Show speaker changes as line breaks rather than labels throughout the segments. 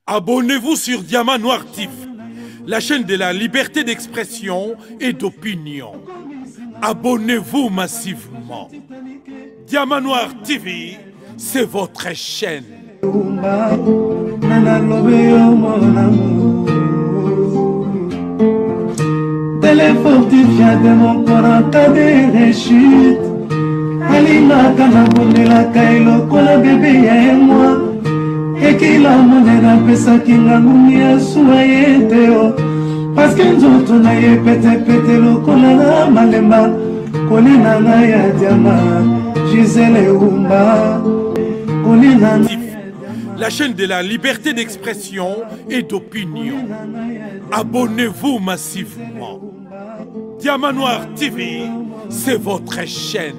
Abonnez-vous sur Diamant Noir TV, la chaîne de la liberté d'expression et d'opinion. Abonnez-vous massivement. Diamant Noir TV, c'est votre chaîne.
Téléfortifia de mon corps en cas de rechute. Alina kana bonela kailo kola bébé et moi. Et qu'il a monena pesa kinga ngumia suayeteo. Parce que nous on a yé pété lo kola na malemba. Kolina na ya diama. Gisele Umba. Kolina na.
La chaîne de la liberté d'expression et d'opinion. Abonnez-vous massivement. Diamant Noir TV, c'est votre chaîne.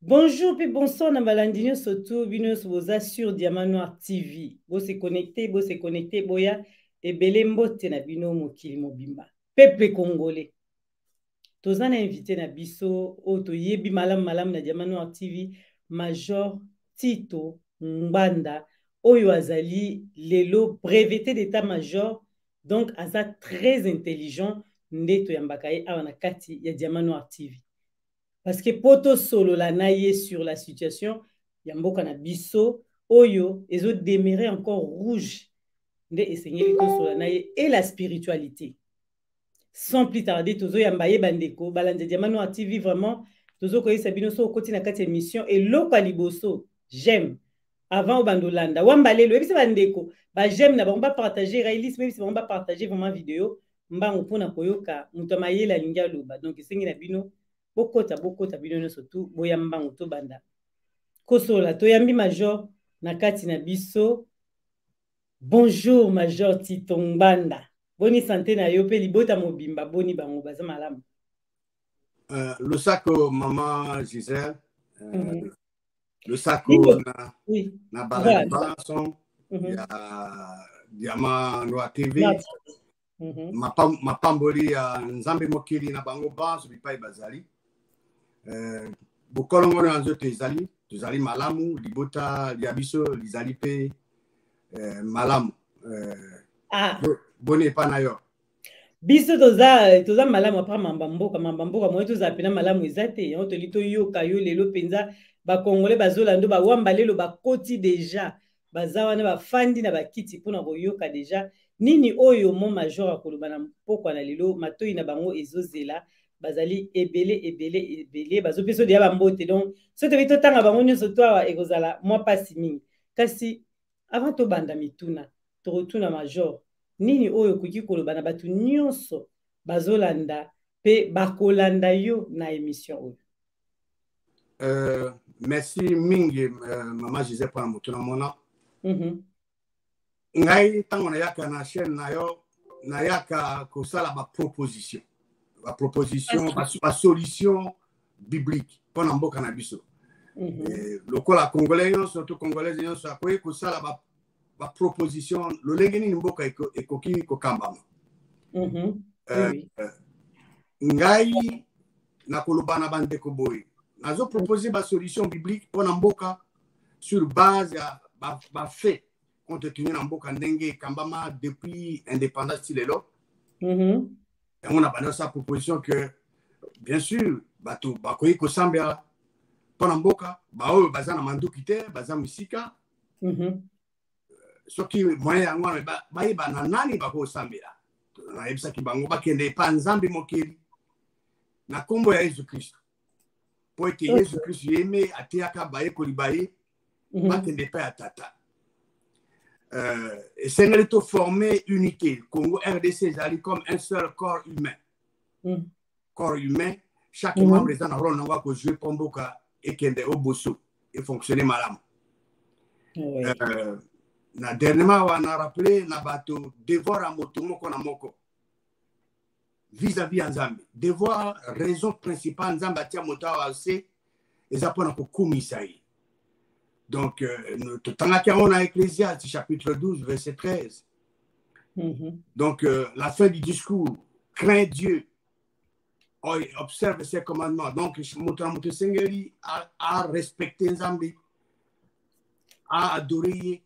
Bonjour puis bonsoir na balandino surtout binos boza sur Diamant Noir TV. Bo se connecter, boya et belembote na bino mokili mobimba. Peuple congolais. Tozana invité na biso o to yebi malam na Diamant Noir TV Major Tito Mbanda oyo azali lelo breveté d'état-major, donc aza très intelligent ndeto yambakaye awa na kati ya Diamant Noir TV. Parce que poto solo la naye sur la situation yamboka na biso oyo ezo demeurer encore rouge nde esengeli to solo la naye et la spiritualité. Sans plus tarder tozo yambaye bandeko balande Diamant Noir TV vraiment tozo koyesa bino so koti na kati émission et loko liboso j'aime avant bandolanda wambalelo ebisa bandeko ba j'aime na ba partager réaliste même si ba partager vraiment vidéo mbango pona koyoka muto mayela linga loba donc esengi na bino bokota bino surtout boya mbango to banda kosola to yambi major na kati na biso. Bonjour Major Tito Mbanda, boni santé na yo pe libota mobimba boni bango baza malamu.
Le saco maman Gisèle, le saco na balance, il y a Diamant Noir TV, ma pamboli à Nzambe Mokili na bango bas bipai bazali. Bokolongo na nzoto ezali tozali malamu libota liabiso lizali pe malamu boni pa na yo
biso toza malamu après mambamboka moyo toza pena malamu ezate yango tolito yoka yo lelo penza bakongole bazolando bawamba lelo bakoti deja baza wana bafandi na bakiti mpona koyoka deja nini oyo mo major akoloba na mpokwa na lelo matoi na bango ezozela bazali ebele bazopesa dia bambote donc soto bito tanga bango nyonso to awa ekozala mwa pasi mingi kasi avant to banda mituna to retourna major nini oyo kuki koloba na batu nyonso bazolanda pe bakolanda yo na émission oyo.
Merci mingi maman Gisèle pour motuna mona ngai tango na yaka na chaîne na yo na yaka kosala ba proposition la solution biblique pour mboka na biso. Lokola congolais surtout congolais ça peut que ça la proposition le lengeni mboka ekoki kokambama. Ngai na koloba na bandeko boy nazo proposer ba solution biblique pour mboka sur base ya ba fait compte tenu na mboka ndenge kambama depuis indépendance lelo. On a pas sa proposition que, bien sûr, bato bakoyi kosambia pona mboka baoyo baza na manduki te baza musika soki moyen yango bayeba na nani bakosambela nayebisaki bango bakende pa nzambe mokili na kombo ya Yesu Kristo po ete Yesu Kristo yeme ateyaka bayekoli baye bakende pa ya tata. Et c'est de former unité. Congo RDC est comme un seul corps humain. Corps humain, chaque membre est un rôle pour jouer Pomboka et qui est au bosso et fonctionner malam. Dernièrement, on a rappelé na bateau devoir à motomo qu'on a moko vis-à-vis Nzambe. Devoir raison principale Nzambe atia motawa aussi et ça pour kumisaï. Donc, on a Ecclésiaste, chapitre 12, verset 13. Donc, la fin du discours, crains Dieu, observe ses commandements. Donc, Moto Seigneur a respecté Nzambi, a adoré,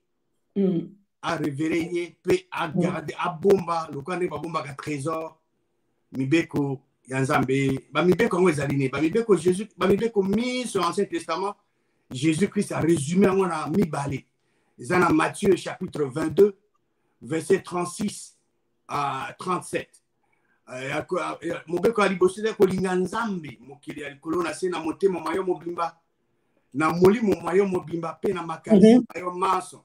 à révéler, puis à garder, à bomba, le cas de bomba à trésor, mibeko yanzambe, mibeko on les alignés, mibeko Jésus, mibeko mis sur l'Ancien Testament, Jésus-Christ a résumé on a mis balé. Ils en a Matthieu chapitre 22, verset 36 à 37. Mobeko alibosile ko linganzambe, mokili alikolona se na motema mayo mobimba, na molimo mayo mobimba pe na makasi mayo maso.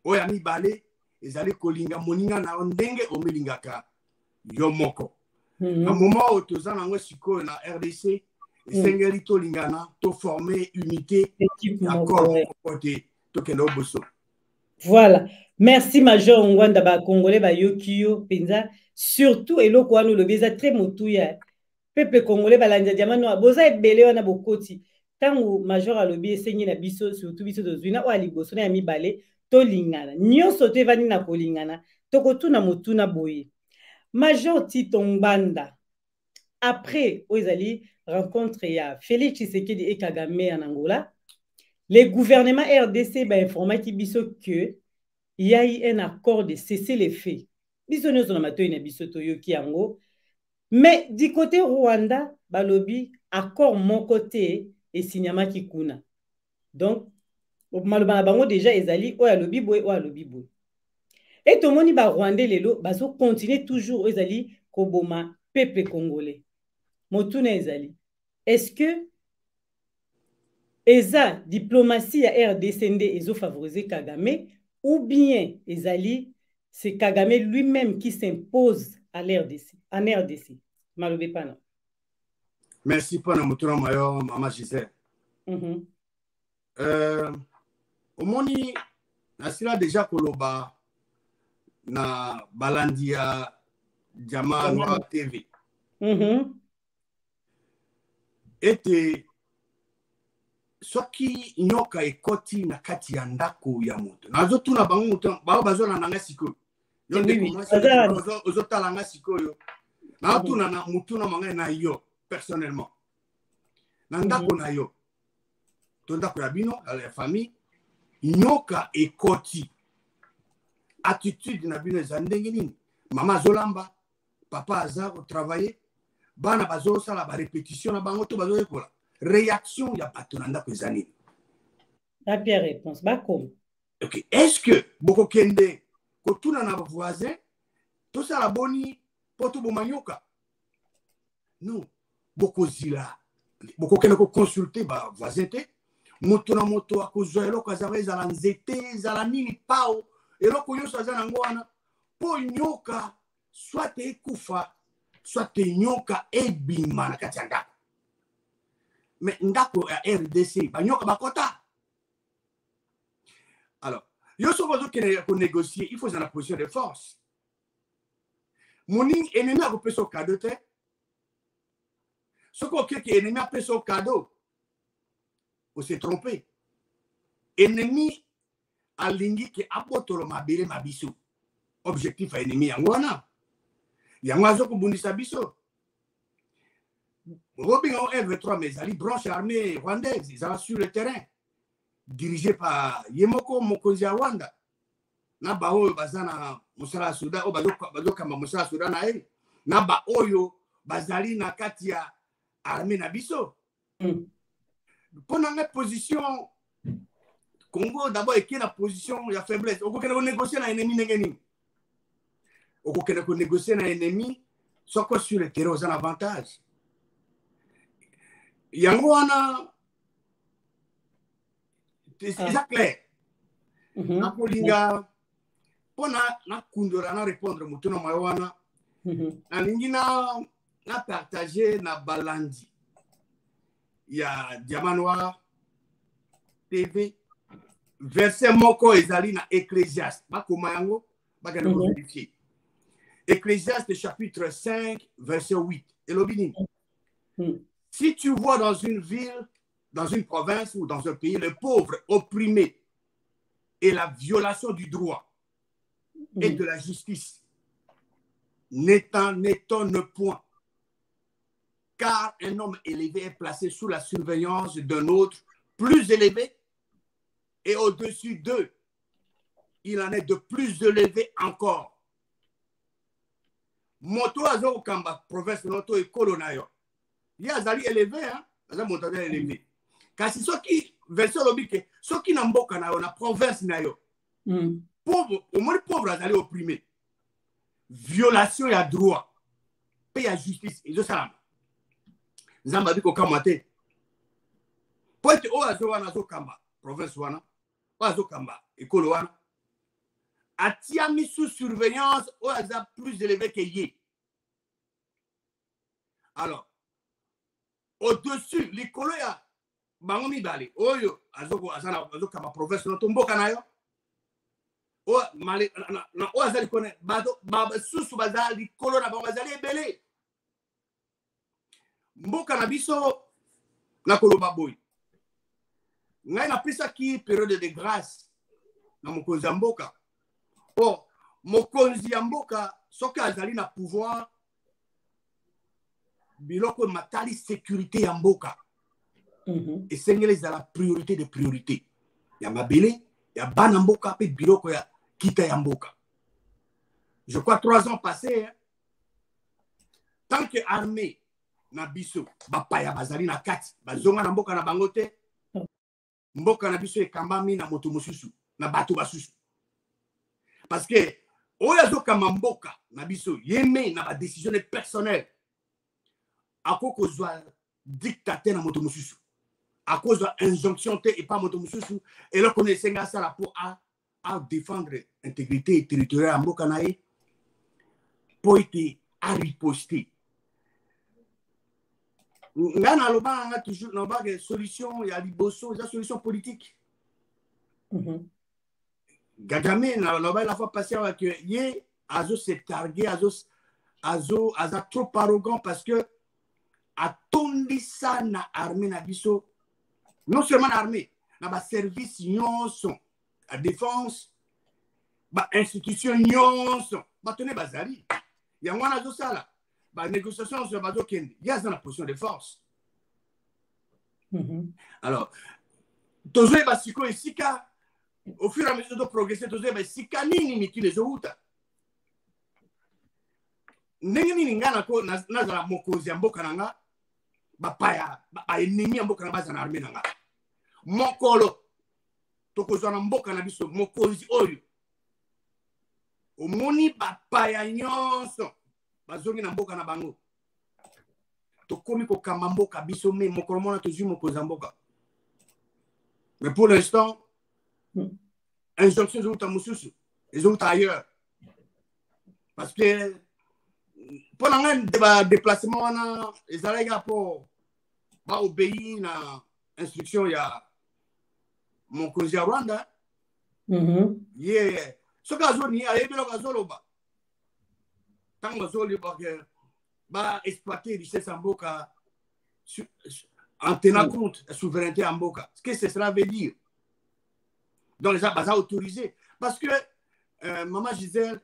Oya mibale ezali kolinga moninga na ndenge omilingaka yo moko. Na moment où toza nango sikoyo na RDC esengeli tolingana to former unité d'accord côté to kendo boso.
Voilà. Merci Major Ngwanda ba Congolais ba yokio penza surtout eloko wana lobi eza très motuya. Peuple congolais balanja diamano boza ebele wana bokoti. Tango Major alobi esengi na biso surtout biso tozwina o aliboso na mibale to lingana. Nyonso te vani na kolingana tokotuna motuna boye. Major Tito Ngwanda après Oezali rencontre ya Félix Tshisekedi et Kagame en Angola, le gouvernement RDC ba informa ki biso que il y a eu un accord de cesser les faits. Biso nyonso na matoyi na biso toyoki yango. Mais du côté Rwanda, balobi accord mon côté et signamaki kuna. Donc maloba na bango déjà ezali oya lobi boy oya lobi boy. Et tout le monde ba Rwandais lelo bazo continuer toujours ezali koboma peuple congolais. Motuna ezali. Est-ce que eza diplomatie ya RDC ezo favoriser Kagame ou bien ezali c'est Kagame lui-même qui s'impose à l'RDC, en RDC. Malobé pana.
Merci pour la motuna mayo mama Gisèle. Omoni nasila déjà koloba na balandia Diamant Noir TV. Ete soki nyoka ekoti na kati ya ndako ya moto nazotuna bango moto bao bazona nanga sikoyo yo ndeko ozotala nga sikoyo nazotuna na mutuna manga na yo personnellement na ndako na yo to ndako ya bino ya famille nyoka ekoti attitude na bino eza ndenge nini mama azolamba papa aza kotravailler bana bazosala ba répétition na bango to bazoyekola réaction ya bato na ndako eza nini?
La pire réponse bakomi.
Ok, est-ce que boko kende kotuna na voisin tosala boni poto bomanyoka? Non, boko zila boko kende ko consulter ba voisin te moto na moto akozwa eloko azala ezala nzete ezala nini pao eloko nyonso aza nango wana po nyoka soit ekufa soit nyoka ebima na kati ya ndako. Mais ndako ya RDC banyoka bakota. Alors yo so bazo ko négocier il faut dans la position de force. Moni ennemi a repé son cadeau te ce qu'on que ennemi a pris son cadeau on s'est trompé. Ennemi a lingi ke apotolo mabele mabiso objectif a ennemi yangwana yangwazo ko bundisa biso. Robin M23, mais Ali branche armée rwandaise, ils sont sur le terrain, dirigé par Yemoko Mokonzi Rwanda. Na ba oyo bazana musala Sudan, o bazoka musala Sudan na eri. Na ba oyo bazali na kati ya armée na biso. Pendant la position Congo d'abord est la position ya faiblesse. Oko kena ko négocier na ennemi ngeni. Oko kena ko négocier na ennemi soko sur le terrain aux avantages. Yango wana c'est clair. Na polinga pona na kundora na répondre mutuna mawana. Na lingina na partager na balandi. Ya Diamant Noir TV verset moko ezali na Ecclésiaste. Bakoma yango bakana ko vérifier. Ecclésiaste chapitre 5 verset 8. Elobini. Si tu vois dans une ville, dans une province ou dans un pays, le pauvre opprimé et la violation du droit et de la justice, n'étonne point, car un homme élevé est placé sous la surveillance d'un autre plus élevé et au-dessus d'eux. il en est de plus élevé encore. Moto azo kamba province noto ekolo na yo. Ya azali élevé hein, aza moto élevé. Kasi soki version lobike, soki na mboka na yo na province na yo. Pauvre, au moins pauvre azali opprimé. Violation ya droit. Paix ya justice, ezo salama. Nzamba biko kamate. Pote o azo wana azo kamba province wana. O azo kamba ekolo wana. Atia mis sous surveillance au hasard plus élevé que Yé. Alors, au-dessus, les coloya, bangomi bali, oyo, azoko, azoko, ma province, no tombo kanayo. O, mali, na, o azali kone, bado, baba, susu bazali, kolo na bazali ebele. Mboka na biso, na koloba boy. Ngai na pisa ki période de grâce, na mokonzi ya mboka. Bon, mokonzi ya mboka soki azali na pouvoir biloko matali sécurité ya mboka esengeli ezala priorité de priorité ya mabele ya bana mboka pe biloko ya kita ya mboka. Je crois 3 ans passés hein, tant que armée na biso bapaya bazali na kati bazonga na mboka na bango te mboka na biso ekambami na moto mosusu na bato basusu. Parce que, oyazoka mamboka, na biso, yeme na ba décision personnelle. À cause de dictateur na moto mususu. À cause de injonction et pas moto mususu. Et là, on essaie ça là pour à défendre l'intégrité territoriale à mboka nae pour être à riposter. Ngana loba nga toujours na ba solution ya liboso, ya solution politique. Gagame la fois passée avec Yé, Azo s'est targué, Azo trop arrogant parce que a tondi ça na armée na biso, non seulement l'armée, na ba service nyonso, la défense, ba institution nyonso, ba tenez bazali. Yangwana Azo ça là, ba négociation sur Bazo Kendi, il y a dans la position de force. Alors, toujours ba siko et sika. Au fur et à mesure de progresser, si kanini ni les autres. Nengeni ngana ko nazala mokozi ya mboka nanga bapaya ba ennemi ya mboka na baza na armée nanga. Mokolo tokozwa na mboka na biso mokozi oyo. Omoni bapaya nyonso bazongi na mboka na bango. Tokomi ko kamba mboka biso me mokolo mona tozwi mokozi ya mboka. Mais pour l'instant injonction des autres mususu, les autres ailleurs. Parce que pendant un déplacement, les allégas pour obéir à l'instruction, il y a mon cousin Rwanda. Yeah. Ce cas où il y a des gens tant que va exploiter les richesses en boca en tenant compte de la souveraineté en boca. Ce que cela veut dire. Donc, les gens autorisés. Parce que, Maman Gisèle,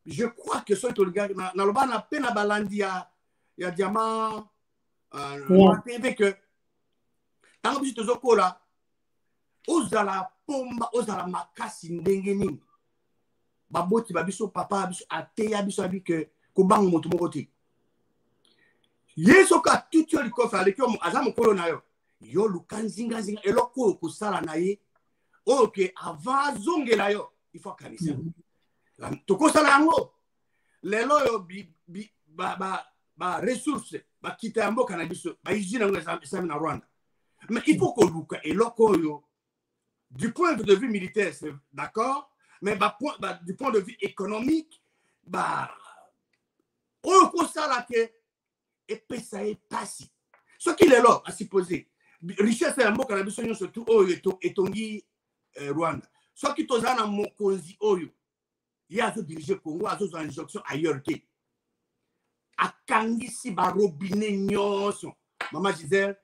je crois que ce oligarque, dans le bas, il y a diamant, que, tant que tu es là, ozala pomba, ozala makasi ndengeni, baboti babiso papa, babiso ateya, babiso abike, kobango moto mokote. Yeso ka tutu li kofa, le kyo azamo kolona yo, yo lukanzinga zinga, eloko kusala na ye, ok, avant zongela yo, il faut kanisa. Toko sala yango, lelo yo ba ressources, ba kita yambo kanabiso, ba izina ngo esami na Rwanda. Mais il faut qu'on luka eloko yo, du point de vue militaire, c'est d'accord, mais du point de vue économique, on constate là que et puis ça est passé. Ce qu'il est là, à supposer, richesse est un mot qu'on a besoin surtout au Etongi Rwanda. Ce qui est dans mon conzi oyo, il y a des dirigeants Congo, à des injonctions ailleurs que à Kangisi Barobine Nyonso, Maman Gisèle,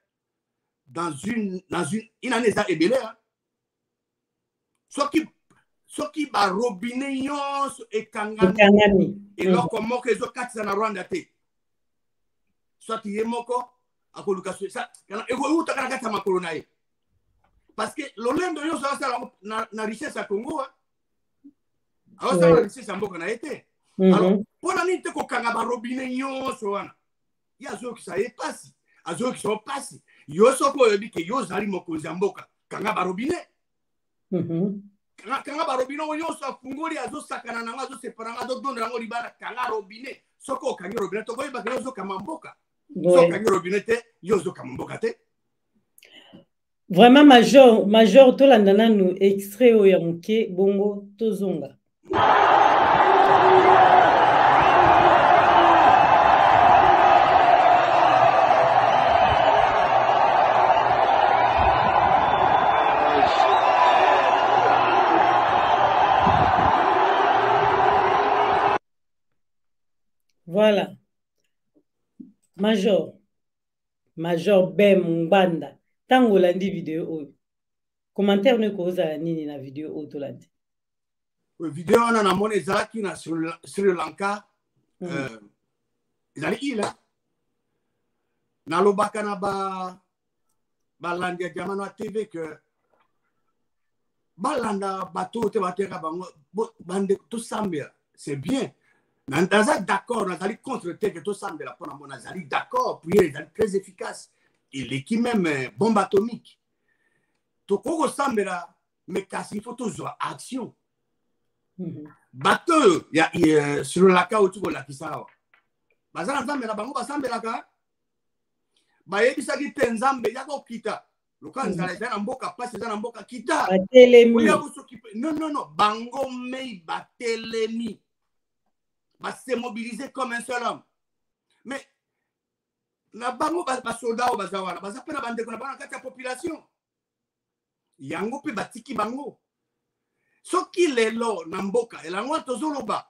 dans une année ça est belé, ce qui Barobine Nyonso et Kangami, et là comment que les autres na Rwanda te. Soit il est moko à colocation ça et vous t'as qu'à makolo nae parce que l'olendo yo ça na richesse à Congo Alors ça va laisser Samboka na été. Alors pour la nuit ko kanga ba robinet nyonso wana. Ya zo ki sa e pasi. Azo ki so pasi. Yo soko yo bike yo zali mokonzi mboka kanga ba robinet. Kanga ba robinet nyonso afungoli azo sakana na azo separanga do donda ngo libana kanga robinet. Soko kanga robinet to ko ba yo zo kama mboka. Soko kanga robinet te yo zo kama mboka te.
Vraiment major to landana nous extrait o ya muke bongo tozonga. Voilà. Major Bem Mbanda. Tango landi vidéo oyo. Commentaire ne koza nini na vidéo oyo to landi.
Vidéo on a mon ezalaki na Sri Lanka. Ezali ila. Na lobaka na ba landi Diamanoir TV que balanda bateau te bateka bango bande to sambia. C'est bien. Naza d'accord, nazali contre te que to sambia pour na mon nazali d'accord, prier est très efficace. Il est qui même bombe atomique. Toko sambela mais kasi il faut toujours action. Bateau ya sur la ka otuko la kisawa. Bazana sambela bango basambela ka. Ba yebisa ki tenzambe yako kita. Loka nzala za mboka passe za mboka kita. Non, bango mei batelemi. Ba se mobiliser comme un seul homme. Mais na bango ba soldat o bazawana bazapena bande kona bana kati ya population yango pe batiki bango soki lelo na mboka elango tozoloba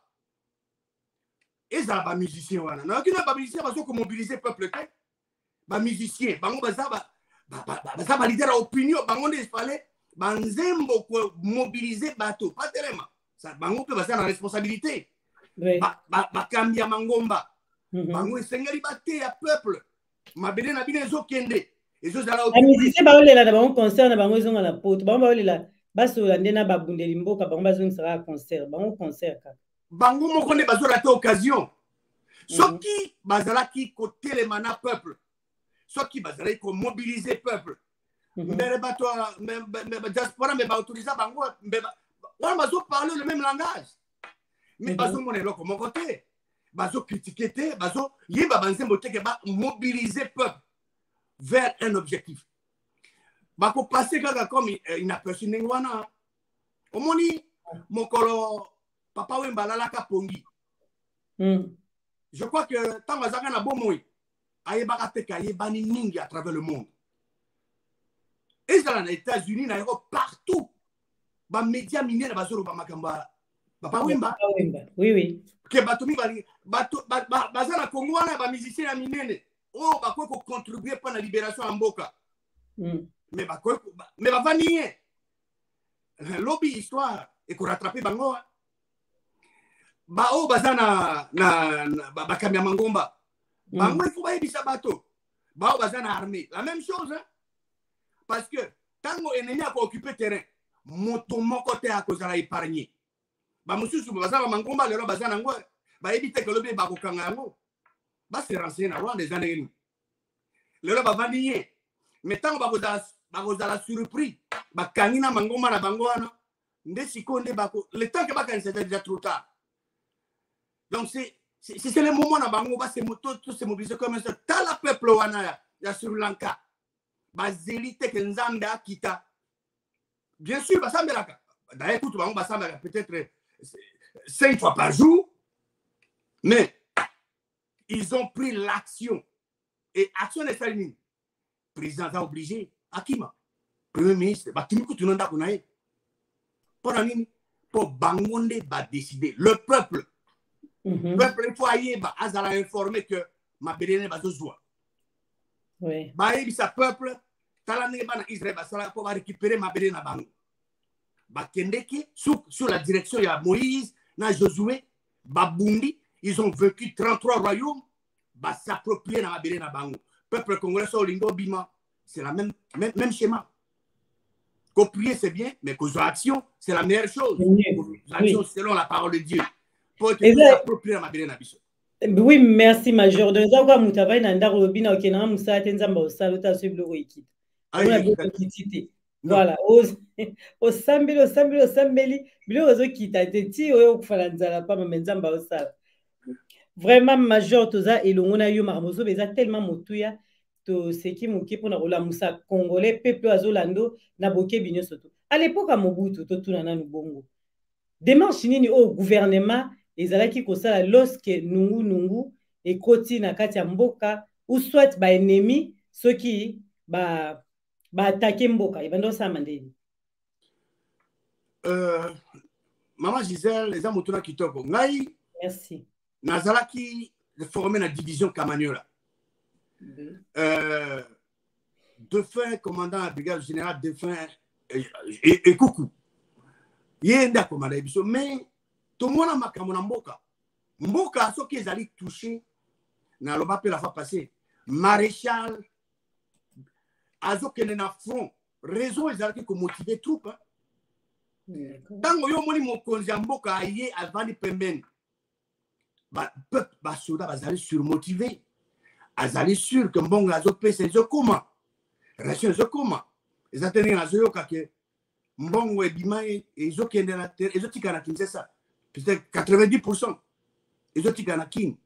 ezala ba musicien wana na kina ba musicien bazo ko mobiliser peuple te ba musicien bango bazaba leader opinion bango ne fallait banzembo ko mobiliser bato pas tellement ça bango pe bazana responsabilité ba kambia mangomba bango esengeli bate ya peuple mabele na bino ezokende ezozala
musicien baolela na bango concert na bango ezonga na poto bango baolela basola nde na babundeli mboka bango bazongisaka concert bango concert kaka
bango moko nde bazolata occasion soki bazalaki kotelema na peuple soki bazalaki komobilize peuple mbele bato diaspora me baautorisa bango wana bazoparle le même langage mais bazomona eloko moko te bazo critiquer te bazo yeba banzembo te ke ba mobiliser peuple vers un objectif bako passer kaka comme inaperçu ndenge wana omoni mokolo papa Wemba lalaka pongi je crois que tango azaka na bomoi ayebaka te ka yebani mingi à travers le monde ezala na États-Unis na Europe partout ba médias minene bazoloba makambo papa Wemba
oui
que batomi bazana Congo wana ba musicien ya minene oh bako ko contribuer pour la libération en mboka mais bavani lobby histoire et ko rattraper bango ba o bazana ba kamya mangomba bango il faut ba yebisa bato ba o bazana armée la même chose hein? Parce que tango ennemi a occupé terrain moto moko te a kozala épargné ba mususu bazana mangomba lelo bazana ngo ba ebite que lobi ba kokanga ngo ba se renseigner na Rwanda des années lelo ba vandiye mais tango ba kozala surpris ba kanina mangomba na bango wana nde sikonde bako le temps que ba kanisa c'est déjà trop tard donc c'est le moment na bango ba se mobiliser comme ça tala peuple wana ya Sri Lanka ba zélite que nzambe akita bien sûr ba sambelaka d'ailleurs tout bango ba sambelaka peut-être 5 fois par jour mais ils ont pris l'action et action est faite président a obligé Akima premier ministre batimi tout nanda kunaye pour nini pour bangonde ba décider le peuple peuple il faut ayeba azala informer que ma belene bazozwa
oui
ba yebisa peuple tala ne bana Israël basala pour récupérer ma belene na bango ba kendeki sous la direction ya Moïse na Josué babundi ils ont vaincu 33 royaumes ba s'approprier na ma belene na bango peuple congolais so lingo bima c'est la même schéma Copier, c'est bien, mais qu'aux actions, c'est la meilleure chose. Aux actions selon la parole de Dieu. Pour être plus approprié à ma belle nabiso.
Oui, merci, Major. Donc, ça, comme vous avez dit, on a dit que nous avons voilà. Au sambeli, vraiment, Major, toza elongona yo maramozo, mais tellement motuya, to seki moki pour la musa congolais, peuple azolando, na boke binyo soto. À l'époque, à Mobutu, to tunana bongo. Démarche nini au gouvernement, ezalaki kosala lorsque nungu, et koti na kati ya mboka, ou soit ba ennemi, ceux qui ba attaquer mboka, ibando sa mandeni.
Maman Gisèle, les amotuna kitoko. Ngai,
merci.
Nazalaki formé la division Kamanyola. Défunt commandant à la brigade générale, défunt et coucou. Yenda commandant biso, mais tout le monde a makamona mboka. Mboka, ce qui est allé toucher, na loba pe la fois passée, maréchal, azo kene na front, raison est allé que motiver troupe. Tant que yo moni mon konzi mboka aye avant de pembeni. Peuple basoda bazali surmotivé, azali sûr que mbongo azope c'est comment ration comment ils attendent na zoyoka que mbongo ebima ezokende na terre ezotika na Kinshasa peut-être 90% ezotika na Kin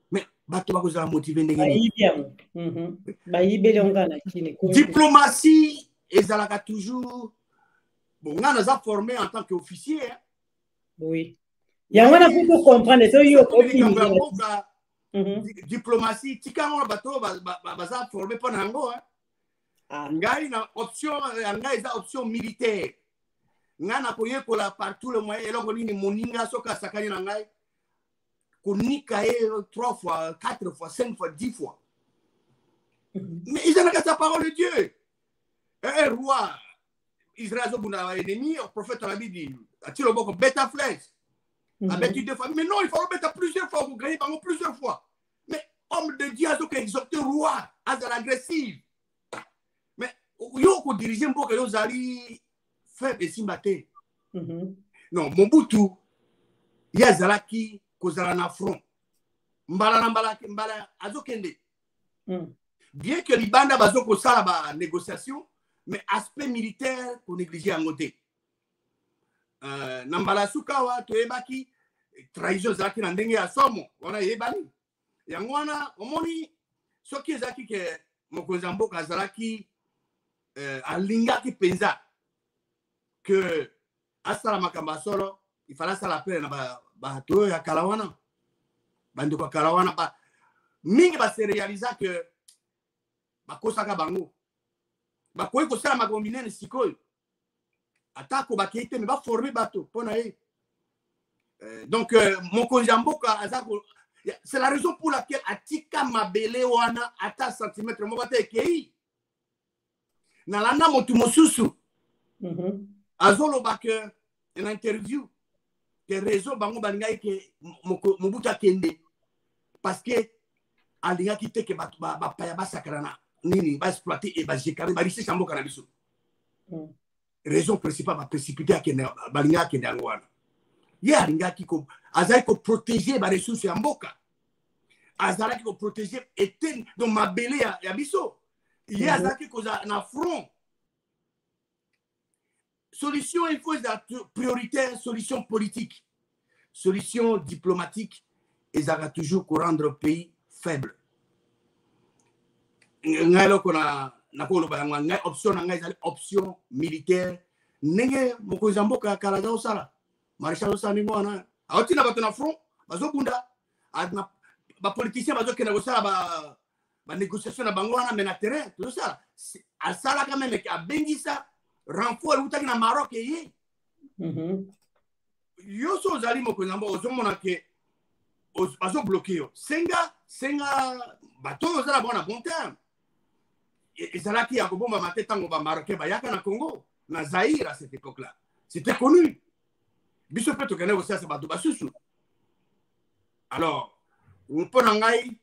mais bato bakozala motivé ndenge diplomatie ezalaka toujours bon on a formé en tant qu'officier
oui. Il y a un peu de comprendre
diplomatie, tika on bateau baza formé pour nango ngai na option ngai za option militaire ngana koye kola partout le moyen eloko nini moninga soka sakani na ngai konika 3 fois 4 fois 5 fois 10 fois mais ils ont la parole de Dieu un roi Israël zobuna ennemi au prophète a dit atilo boko beta flesh. Avec deux fois. Mais non, il faut mettre plusieurs fois, vous gagnez plusieurs fois. Mais homme de Dieu a exhorté le roi à l'agressive. Mais yo ko diriger mboka yo zali faible simbate. Non, Mobutu ya zalaki ko zala na front. Mbala azokende. Bien que libanda bazoko sala ba négociation, mais aspect militaire pour négliger en côté. Nambala sukawa to ebaki trahison zaki na ndenge ya somo wana yebali yango wana omoni soki ezaki ke mokonzi mboka azalaki alingaki penza que asala makamba solo il fallait sala pele na bato ya kalawana bande kwa kalawana ba mingi ba se réaliser que bakosaka bango bakoyi kosala makombinene sikoyo atako bakite mais va former bateau pona ye donc mon konjamboka azako c'est la raison pour laquelle atika mabele wana ata centimètre moko te kei na landa motu mosusu azoloba que en interview que réseau bango balinga ke mobuta kende parce que alinga kite ke ba paya basakrana nini ba exploiter et ba jekare ba richesse mboka na biso. Raison principale va précipiter à balinga kende angwana ye alinga kiko azali ko protéger ba ressources ya mboka azali ko protéger eten donc mabele ya biso ye azali ko na front solution il faut la prioritaire solution politique solution diplomatique et ça va toujours rendre le pays faible ngalo kona na ko loba ngwa option nga ezali option militaire nenge mokonzi mboka kala za osala maréchal osami mwana aotina bato na front bazobunda ba politicien bazokena kosala ba négociation na bango wana mais na terrain tout ça asala quand même a bengisa renfort utaki na Maroc ye yo so zali mokonzi mboka ozomona ke bazo bloquer yo senga bato osala bona bon terme ezalaki ya kobomba mate tango ba Marocain bayaka na Congo na Zaïre à cette époque-là c'était connu biso pe to kana aussi ça bato basusu alors on peut ngai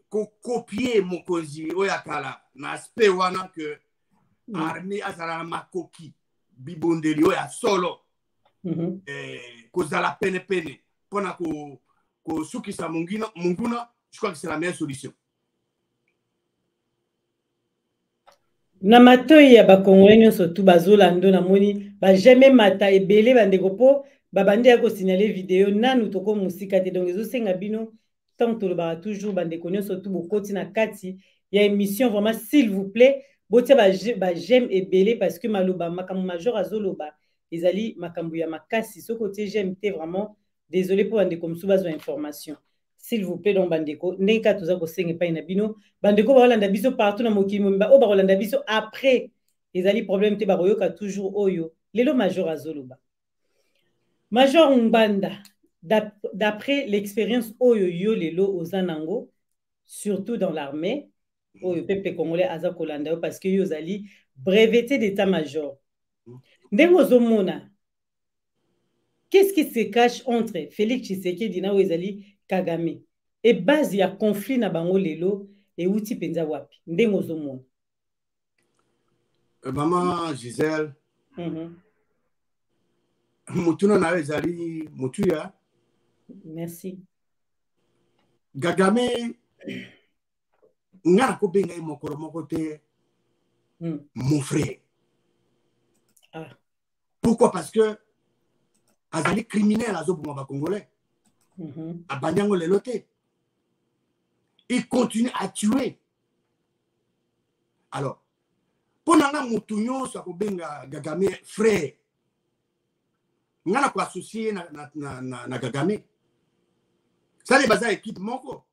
ko copier mokonzi oyakala na aspect wana que armée azala makoki bibondeli oyo ya solo kozala pene mpona kosukisa monguna. Je crois que c'est la meilleure solution.
Na matoi ya bakongolais nyonso tu bazolando na moni ba jamais mata ebele bandeko po babandi ya kosignaler video nanu toko musika te donc ezosenga bino tant tolobaka toujours bandeko nyonso tu bokoti na kati ya émission vraiment s'il vous plaît botia ba j'aime ebele parce que maloba makambo major azoloba ezali makambo ya makasi soko tie j'aime te vraiment désolé pour bandeko musu bazwa information. S'il vous plaît, donc bandeko, neka tuza ko senga pa ina bino, bandeko ba rolanda biso partout na mokili momba, o ba rolanda biso après, ezali problème te ba royoka toujours oyo, lelo major azoloba. Major Mbanda, d'après l'expérience oyo yo lelo ozanango, surtout dans l'armée, oyo peuple congolais aza kolanda parce que yo zali breveté d'état-major. Ndengo zomona, qu'est-ce qui se cache entre Félix Tshisekedi na Ezali Kagame et base ya conflit na bango lelo et outi penza wapi ndengo zomona
maman Gisèle mutuna na Ezali mutuya.
Merci.
Kagame nga ko benga mokoro moko te mon frère. Pourquoi? Parce que azali criminel azoboma ba congolais. À Banyango les lotés. Il continue à tuer. Alors, pendant que Moutounyo soit benga Kagame frère, on a quoi associé na Kagame. Ça les bases équipe moko.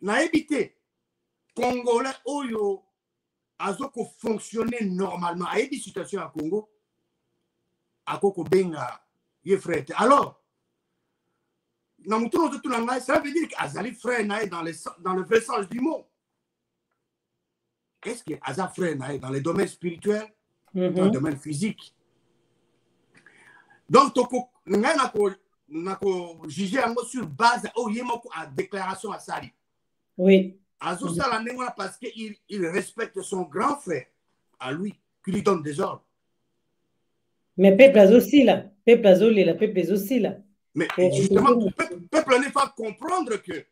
Na évité Congolais oyo azoko fonctionner normalement. A une situation à Congo, à Koko benga ye frère. Alors ça veut dire qu'Azali frère naïe dans le vrai sens du mot. Est-ce que Azali frère naïe dans le domaine spirituel, dans le domaine physique? Donc, nous avons jugé sur base de déclaration à Sali.
Oui.
Azo Salanengola parce qu'il respecte son grand frère à lui, qui lui donne des ordres.
Mais peuple aussi là. Peuple aussi là.
Mais justement, le peuple ne va comprendre que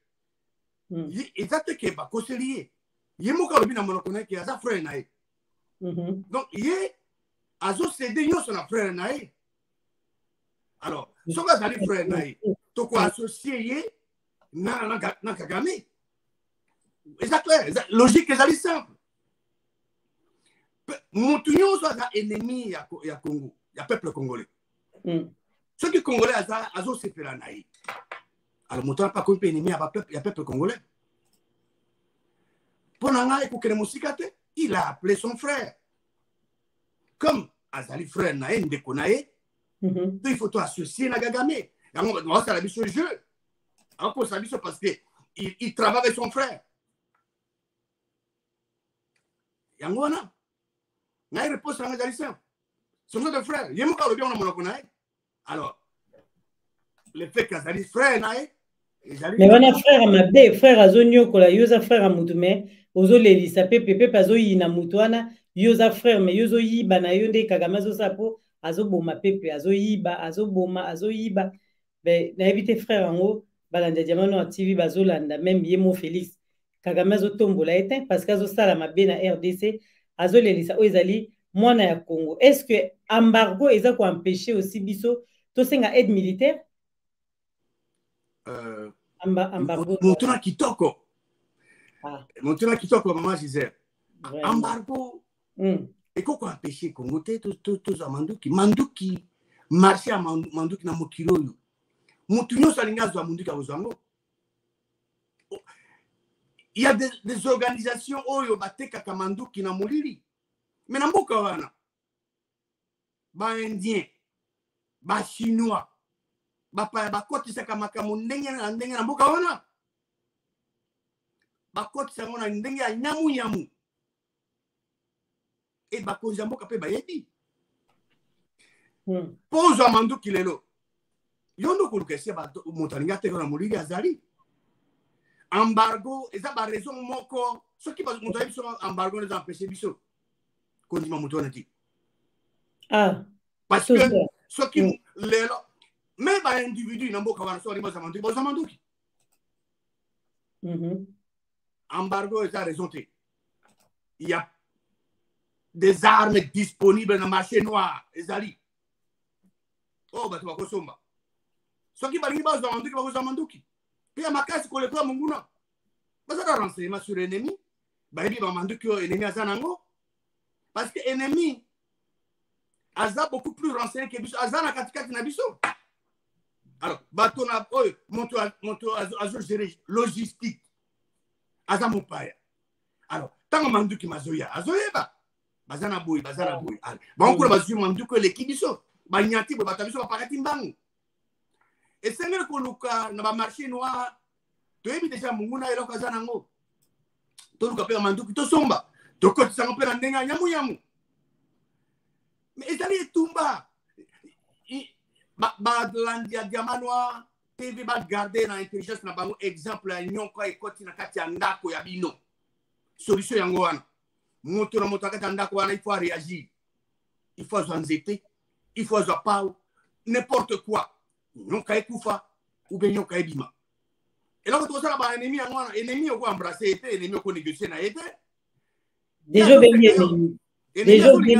exactement que bah c'est lié. Il y a beaucoup de gens qui ont des frères naïs. Donc il y a des gens qui ont frères naïs. Alors, si vous avez des frères naïs, tu peux associer na Kagame. Exactement. Logique est simple. Mon union soit ennemi à Congo, il y a peuple congolais. Ceux qui Congolais ont se fait la naïe. Alors, mon temps pas comme ennemi à peuple congolais. Pendant il a appelé son frère. Comme Azali frère naïe, Ndekonaïe, il faut associer na Kagame. On va faire ce jeu. Encore ça parce qu'il travaille avec son frère. Yangwana. Naïe repose sur Azali simple. Son frère. Il y a mon bien alors, le fait qu'Azali frère naïe.
Mais on a frère à Mabé, frère à Zonyo, kola yoza frère à Moutoumé, ozo lelisa pepe pazo yina Moutouana, yoza frère, mais yozo yiba na yonde Kagamazo sapo, azo boma pepe, azo yiba, azo boma, azo yiba. Ben, na évité frère en haut, balanda diamano à TV, bazo landa, même Yemo Félix, Kagamazo tombo la éteint, parce qu'azo sala Mabé na RDC, azo lelisa, oezali, moi na ya Congo. Est-ce que embargo, eza ko empêcher aussi biso, to senga aide militaire?
Montuna Kitoko. Montuna Kitoko, maman Gisèle. Embargo. Et quoi empêcher Congo? Tous à Manduki. Manduki, marché à Manduki na Mokiroyo. Motunyo Salinga à Manduki à Ozango. Il y a des organisations Oyo Bateka Kamanduki na Molili. Mais na Mboka wana. Ba Indien. Ba Chinois. Bakoti saka makamu ndenge na mboka wana bakoti sango na ndenge ya nyamu et bakonzi mboka pe bayebi pozo amanduki lelo yondo kulukesia bato motalinga te na molili azali embargo eza ba raison moko soki ba moto ayebi so embargo ne empêcher biso kondima moto wana ti parce que soki lelo même ba individu na mboka wana so rimba za manduki embargo eza raison te. Il y a des armes disponibles dans le marché noir ezali bato bakosomba soki balingi bazwa manduki bakozwa manduki pe ya makasi kolekwa monguna bazala renseignement sur ennemi bayebi bamanduki oyo ennemi aza nango parce que ennemi aza beaucoup plus renseigné que biso aza na katikati na biso. Alors bato na oyo moto azogere logistique aza mopaya. Alors tango manduki mazoya azoyeba bazana boy bankula bazwi manduki eleki biso banyati boye bato biso bapakati mbangu esengeli koluka na bamarché noir toyebi deja monguna eloko aza nango toluka mpe manduki tosomba tokotisango mpe na ndenge ya nyamu mais ezali etumba balandi ya Diamant Noir TV bagarde na intelligence na bango exemple ya nyonko ekoti na kati ya ndako ya bino solution yango wana moto na moto akati ya ndako wana il faut réagir, il faut azwa nzete, il faut azwa pau n'importe quoi nyoka ekufa ou bien nyoka ebima eloko tokosala ba ennemi yango wana ennemi oko embrasser ete ennemi oko négocier na ete
déjà bengi ennemi déjà bengi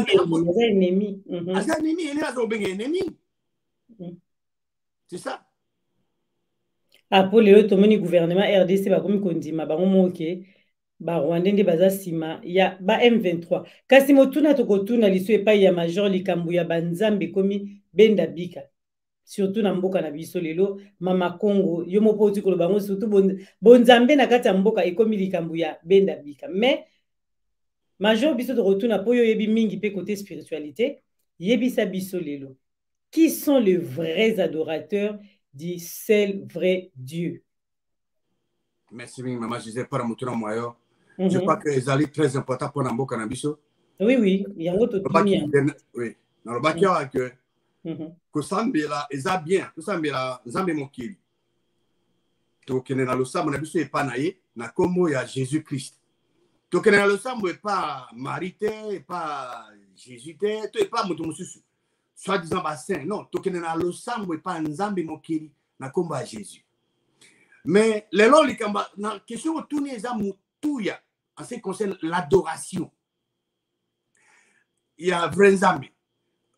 ennemi
aza ennemi ennemi aza bengi ennemi c'est ça.
Pour le tomoni gouvernement RDC bakomi kondima bango moke ba Rwanda nde baza sima ya ba M23 kasi motuna tokotuna liso epai ya major likambu ya banzambe komi benda bika surtout na mboka na biso lelo mama Congo yo mopoti kolo bango surtout bonzambe na kati ya mboka ekomi likambu ya benda bika mais major biso tokotuna po yo yebi mingi pe côté spiritualité yebisa biso lelo qui sont les vrais adorateurs du seul vrai Dieu.
Merci, maman. Je disais pas la moyo. Je crois que les alliés très importants pour Nambo Canabiso.
Oui, il y a un autre
oui, dans le bâtiment que Sambela est bien, que Sambela Zambe Mokili. Donc, il y a le Sam, on a vu ce panaye, na comme il y a Jésus-Christ. Donc, il y a le Sam, pas Marité, pas Jésus, pas Motomosusu. Soit-disant bassin, non, donc il y a le Sam, pas Nzambe Mokili, na comme à Jésus. Mais les lois, la question de tourner les âmes, en ce qui concerne l'adoration, il y a vrai Nzambe.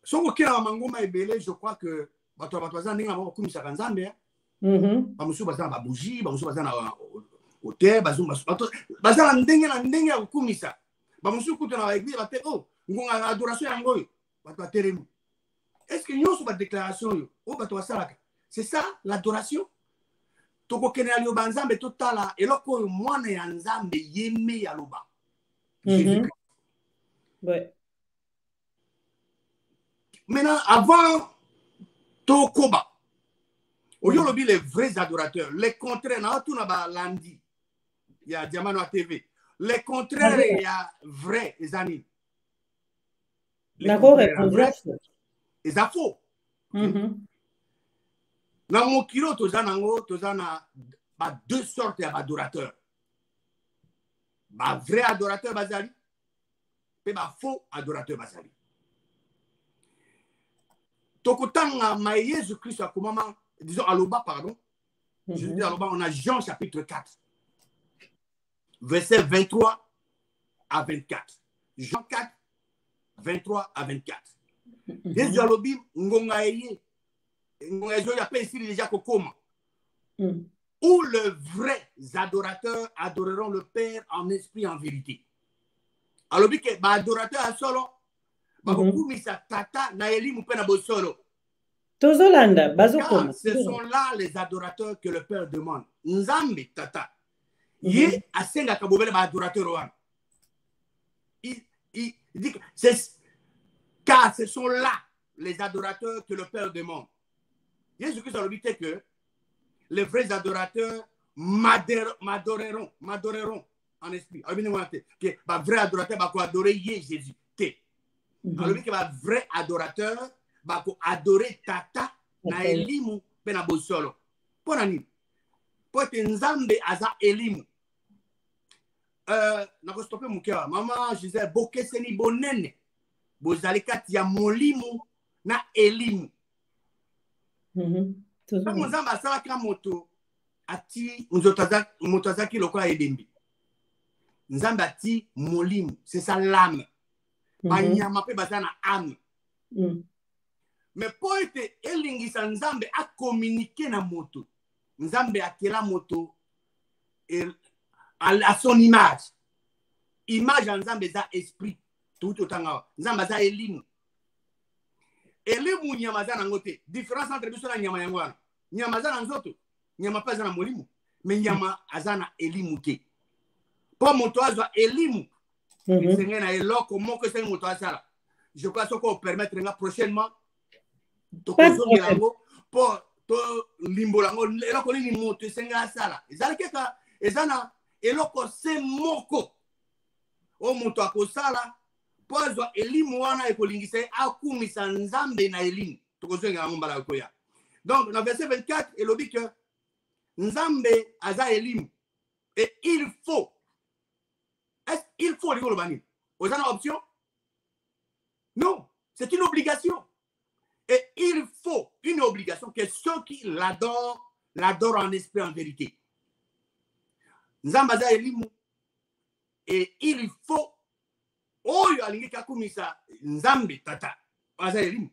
Si on regarde à Mangoma et Belé, je crois que Batoabatoazan n'est pas comme ça Nzambe. Bamusu bazana ba bougie, bamusu bazana hôtel, bazana ndenge ya kumisa. Bamusu kutana ba église bate oh, ngonga adoration yango bato ateremu. Est-ce que nous sommes une déclaration yo o bato asalaka? C'est ça l'adoration. Toko kene ali obanzambe totala eloko mwana ya nzambe yeme ya loba. Jésus-Christ.
Ouais.
Maintenant, avant Tokoba, aujourd'hui les vrais adorateurs, les contraires, lundi, il y a Diamant Noir TV, les contraires, il y a vrais, les amis.
D'accord,
et faux. Dans mon kilo, tu as deux sortes d'adorateurs. Vrai adorateur bazali et faux adorateur bazali. Tokotanga ma Jésus-Christ à comment disons à l'Oba pardon. Je dis à l'Oba on a Jean chapitre 4 verset 23 à 24. Jean 4 23 à 24. Jésus à l'Obi ngonga eye ngonga zo ya pe ici déjà kokoma. Où les vrais adorateurs adoreront le Père en esprit et en vérité. Alors que ba adorateur a solo tata na eli mupena bosolo.
Tozolanda
bazokoma. Ce sont là les adorateurs que le Père demande. Nzambe tata. Ye asenga kabobele ba adorateur wan. Il dit que car ce sont là les adorateurs que le Père demande. Jésus-Christ a dit que les vrais adorateurs m'adoreront en esprit. Que vrai adorateur va adorer Jésus. Alors que vrai adorateur va adorer tata na elimu pena bosolo. Ponani. po ete nzambe aza elimu. Nakostope mukewa mama Gisele bokeseni bonene bozali kati ya molimo na elimu. Tango nzambe asalaka moto ati moto azaki lokola edembi. Nzambe ati molimo, c'est ça l'âme. Banyama pe baza na âme. Mais po ete elingisa nzambe a communiquer na moto. Nzambe akela moto à son image. Image en nzambe za esprit. Tout autant nzambe za elimu. Elimu nyama za nango te. Différence entre biso na nyama yango wana. Nyama za na nzoto, nyama pa za na molimo, mais nyama aza na elimu te. Po moto azwa elimu. Senge na eloko moko senge moto asala. Je crois que ça permettre nga prochainement to kozongela ngo po to limbola ngo eloko nini moto senge asala. Ezala keka ezana eloko se moko o moto akosala po azwa elimu wana ekolingisa akumisa nzambe na elimu tokozongela ngo mbala koya. Donc dans verset 24 il dit que nzambe aza elimu et il faut les Golobani. Vous avez une option? Non, c'est une obligation. Et il faut une obligation que ceux qui l'adorent en esprit en vérité. Nzambaza elimu. Et il faut oyo alingi kakumisa nzambe tata aza elimu.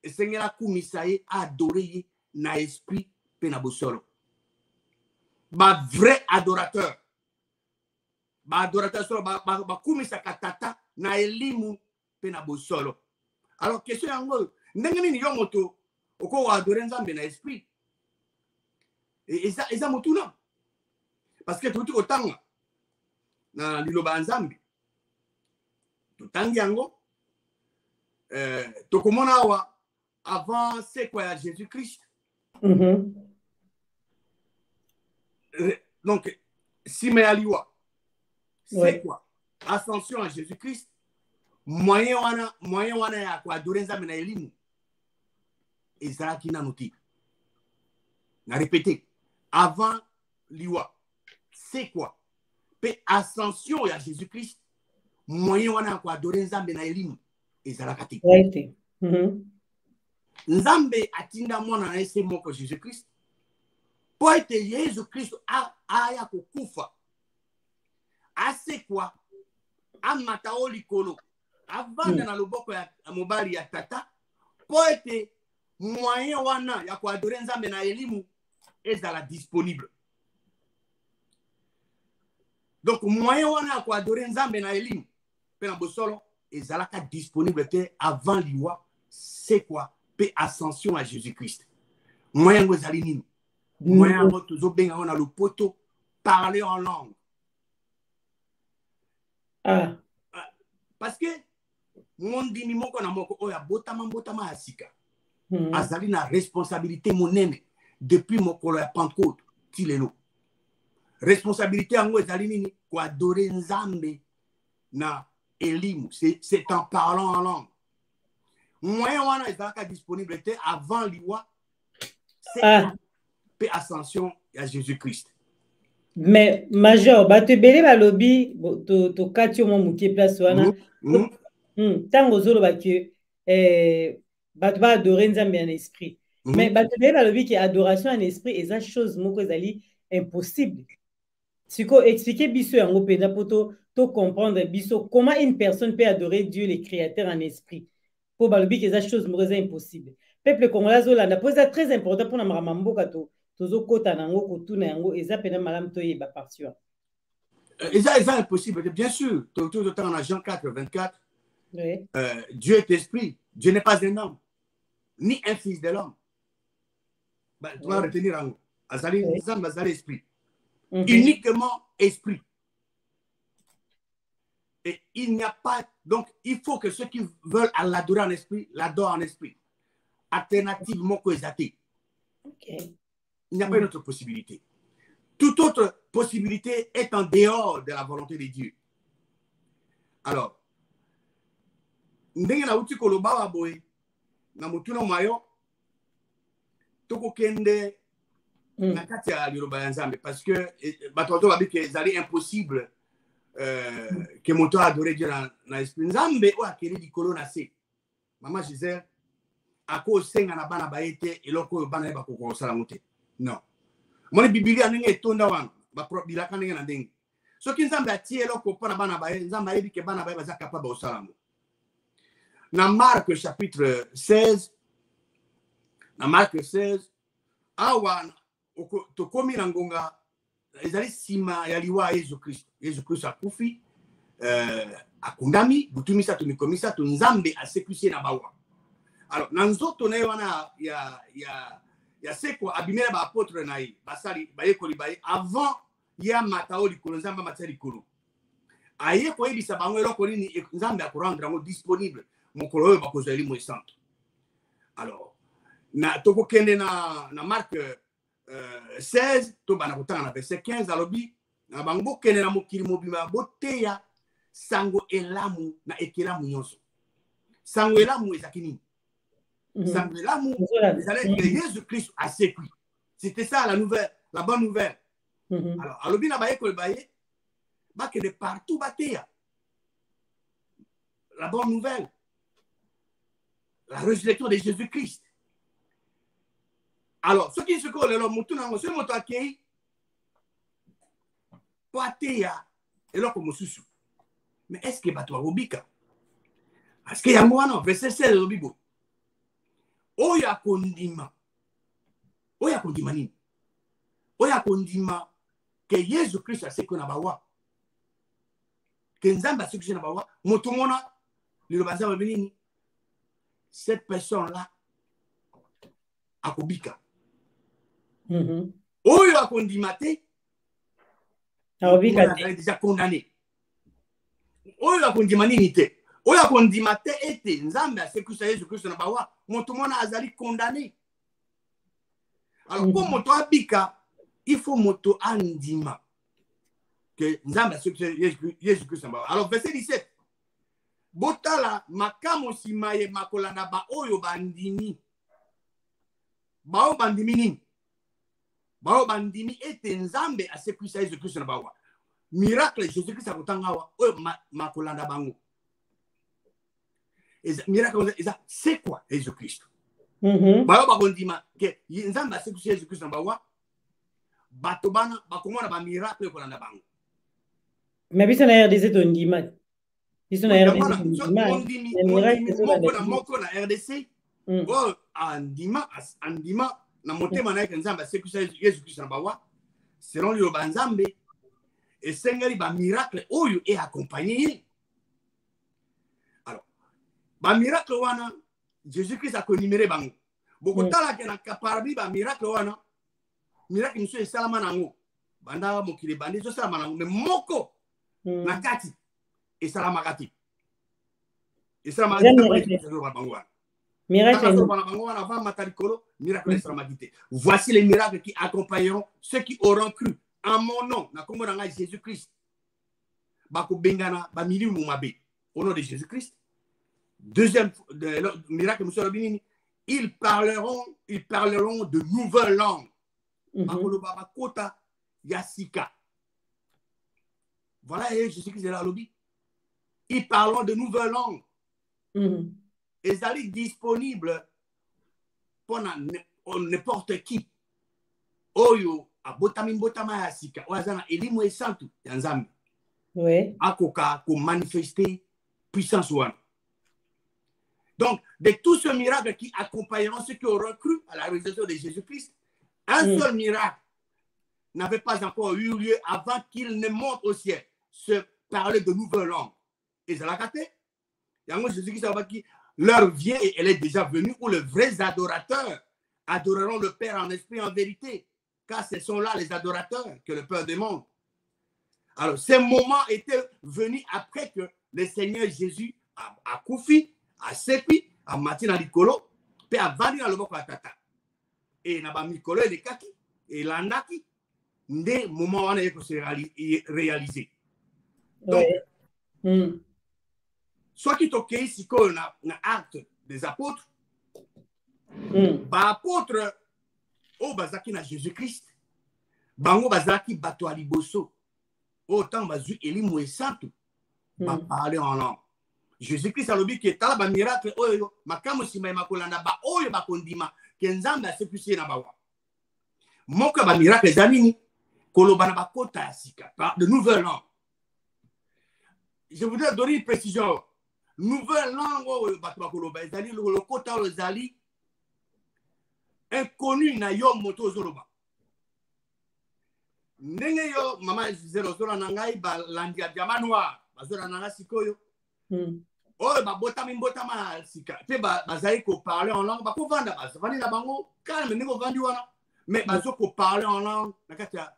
Et sengela kumisa ye adorer na esprit pe na bosolo. Ba vrai adorateur. Adorateur solo ba kumisa katata na elimu pe na bosolo. Alors question yango ndenge nini yo moto oko adorer nzambe na esprit. Et ça motuna. Parce que tout otanga na liloba nzambe. Totangi yango tokomona wa avant c'est quoi ya Jésus-Christ. Donc si me aliwa c'est quoi? Ascension à Jésus-Christ. Moyen wana ya kwa adorer nzambe na elimu. Ezalaki na noti. Na répéter. Avant liwa. C'est quoi? Pe ascension à Jésus-Christ. Moyen wana ya kwa adorer nzambe na elimu. Ezalaki. Nzambe atinda mwana na ese moko Jésus-Christ. Po ete Jésus-Christ aya kokufa. Assez quoi? Amatao likolo. Avant na loboko ya mobali ya tata. Po ete moyen wana ya kwa adorer nzambe na elimu ezala disponible. Donc moyen wana ya kwa adorer nzambe na elimu pe na bosolo ezala ka disponible te avant liwa. C'est quoi? Pe ascension à Jésus-Christ. Moyen ngo ezali nini? Moyen ngo tozo benga ona le poto parler en langue. Parce que mon dimi moko na moko oya botama asika. Azali na responsabilité monene depuis mokolo ya Pentecôte tilelo. Responsabilité yango ezali nini? Ko adorer nzambe na elimu. C'est en parlant en langue. Moyen wana ezalaka disponible avant liwa. C'est pe ascension à Jésus-Christ.
Mais major bato ebele balobi to kati mo mukie place wana tango zolo ba ke bato ba adorer nzambe en esprit. Mais bato ebele balobi ke adoration en esprit eza chose moko ezali impossible. Siko expliquer biso yango penda poto to comprendre biso comment une personne peut adorer Dieu le créateur en esprit. Pour balobi ke eza chose moko eza impossible. Peuple congolais zolanda posa très important pour na makamboka to tozo kota nango kotuna yango eza pena malam to yeba partir.
Eza impossible bien sûr. Tout le temps en Jean 4 24. Oui. Dieu est esprit. Dieu n'est pas un homme ni un fils de l'homme. Bah, tu vas retenir yango. Azali nzambe azali esprit. Uniquement esprit. Et il n'y a pas donc il faut que ceux qui veulent l'adorer en esprit l'adorent en esprit. Alternativement koezate. OK. Il n'y a pas une autre possibilité. Toute autre possibilité est en dehors de la volonté de Dieu. Alors, ndenge na uti koloba wa boy na mutuna mayo toko kende na kati ya liloba ya Nzambe parce que bato babi que ezali impossible que moto adore Dieu na esprit Nzambe o akeli likolo na se mama Gisèle ako senga na bana baete eloko bana ba ko kosala mote non moni biblia ndenge etonda wana ba bilaka ndenge na ndenge soki Nzambe atie eloko pona bana bae Nzambe ayebi ke bana bae baza capable osala mo na Marc chapitre 16 na Marc 16 awa tokomi na ngonga ezali sima ya liwa Yesu Kristo akufi akundami butu misato mikolo misato Nzambe asekwisie na bawa alors na nzoto na ye wana ya seko abimela ba apôtre na ye basali bayekoli baye avant ya matao likolo Nzambe matia likolo aye koyebisa bango eloko nini Nzambe akorendre yango disponible mokolo oyo bakozwa elimo esanto alors na tokokende na Marc 16 to bana kotanga na verset 15 alobi na bango kende na mokili mobima boteya sango elamu na ekelamu nyonso sango elamu ezaki nini sango elamu ezali que Jésus Christ a sécu c'était ça la bonne nouvelle alors alobi na bayekoli baye bakende partout bateya la bonne nouvelle la résurrection de Jésus Christ. Alors, ce qui se colle, ce moto akei, poateya, et là comme susu. Mais est-ce que batwa robika? Parce que yango wana verset 16 lobibo. Oya kondima. Oya kondima nini? Oya kondima que Jésus Christ a sécu na bawa. Que Nzambe a sécu na bawa. Moto mona lilobanza mabini. Cette personne-là akobika. Oyo akondimate
akobika
est déjà condamné. Oyo akondimani nite. Oyo akondimate ete Nzambe asekwisha Yesu Kristo na bawa moto mona azali condamné. Alors pour moto abika il faut moto andima que Nzambe asekwisha Yesu Kristo na bawa. Alors verset 17 botala makamo simaye makolanda ba oyo bandimi bao bandimi nini bao bandimi ete Nzambe asekwisa Yesu Kristo na bawa miracle Jésus Christ akotanga wa oyo makolanda bango miracle c'est quoi Jésus Christ bao bakondima ke Nzambe asekwisa Yesu Kristo na bawa bato bana bakomona ba miracle kolanda bango
mais biso na RDC tondima biso na RDC
moko na RDC andima na motema na Nzambe asekwisa Yesu Kristo na bawa selon liloba Nzambe esengeli ba miracle oyo e accompagné alors ba miracle wana Jésus Christ a coniméré bango bokotala ke na kaparbi ba miracle wana miracle monsieur salama nango banda mokile bandi zo salama nango mais moko na kati et salama kati et salama miracle. Voici les miracles qui accompagneront ceux qui auront cru en mon nom, na kombo na Jésus Christ. Bako bengana ba milimu mabe au nom de Jésus Christ. Deuxième miracle monsieur Robinini, ils parleront de nouvelles langues. Bako lo baba kota yasika. Voilà Jésus Christ est là lobby. Ils parleront de nouvelles langues. Et ça est disponible pour n'importe qui. Oyo abotami mbotama ya sika wazana elimu esantu ya Nzambe.
Oui.
Akoka ko manifester puissance wana. Donc de tous ce miracle qui accompagneront ceux qui auront cru à la résurrection de Jésus-Christ, un seul miracle n'avait pas encore eu lieu avant qu'il ne monte au ciel, se parler de nouvelles langues. Et ça l'a gâté. Jésus-Christ a dit l'heure vient et elle est déjà venue où les vrais adorateurs adoreront le Père en esprit et en vérité, car ce sont là les adorateurs que le Père demande. Alors, ces moments étaient venus après que le Seigneur Jésus a koufi, a sépi, a mati na likolo, pe a vandi na loboko ya tata. Et na ba mikolo et kaki, et landaki, nde moment wana yeko se réaliser. Donc, soit qui toque ici qu'on a acte des apôtres, par apôtre au bazaki na Jésus-Christ, bango bazalaki bato ya liboso autant bazwi elimu esantu baparle en langue. Jésus-Christ alobi ke tala bamiracle oyo makambo nsima ya makolanda baoyo bakondima ke nzambe asepwisi ye na bawa. Moko ya bamiracle eza nini? Koloba na bakota ya sika, de nouvelle langue. Je voudrais donner une précision. Nouvelle langue oyo bato bakoloba ezali lokota oyo ezali inconnu na yo moto ozoloba. Ndenge yo mama zero zora na ngai balandi ya diamant noir bazora na nga sikoyo. Oyo babotami mbotama sika pe bazali ko parler en langue bakovanda bazavandi na bango calme ndenge ovandi wana mais bazo ko parler en langue na kati ya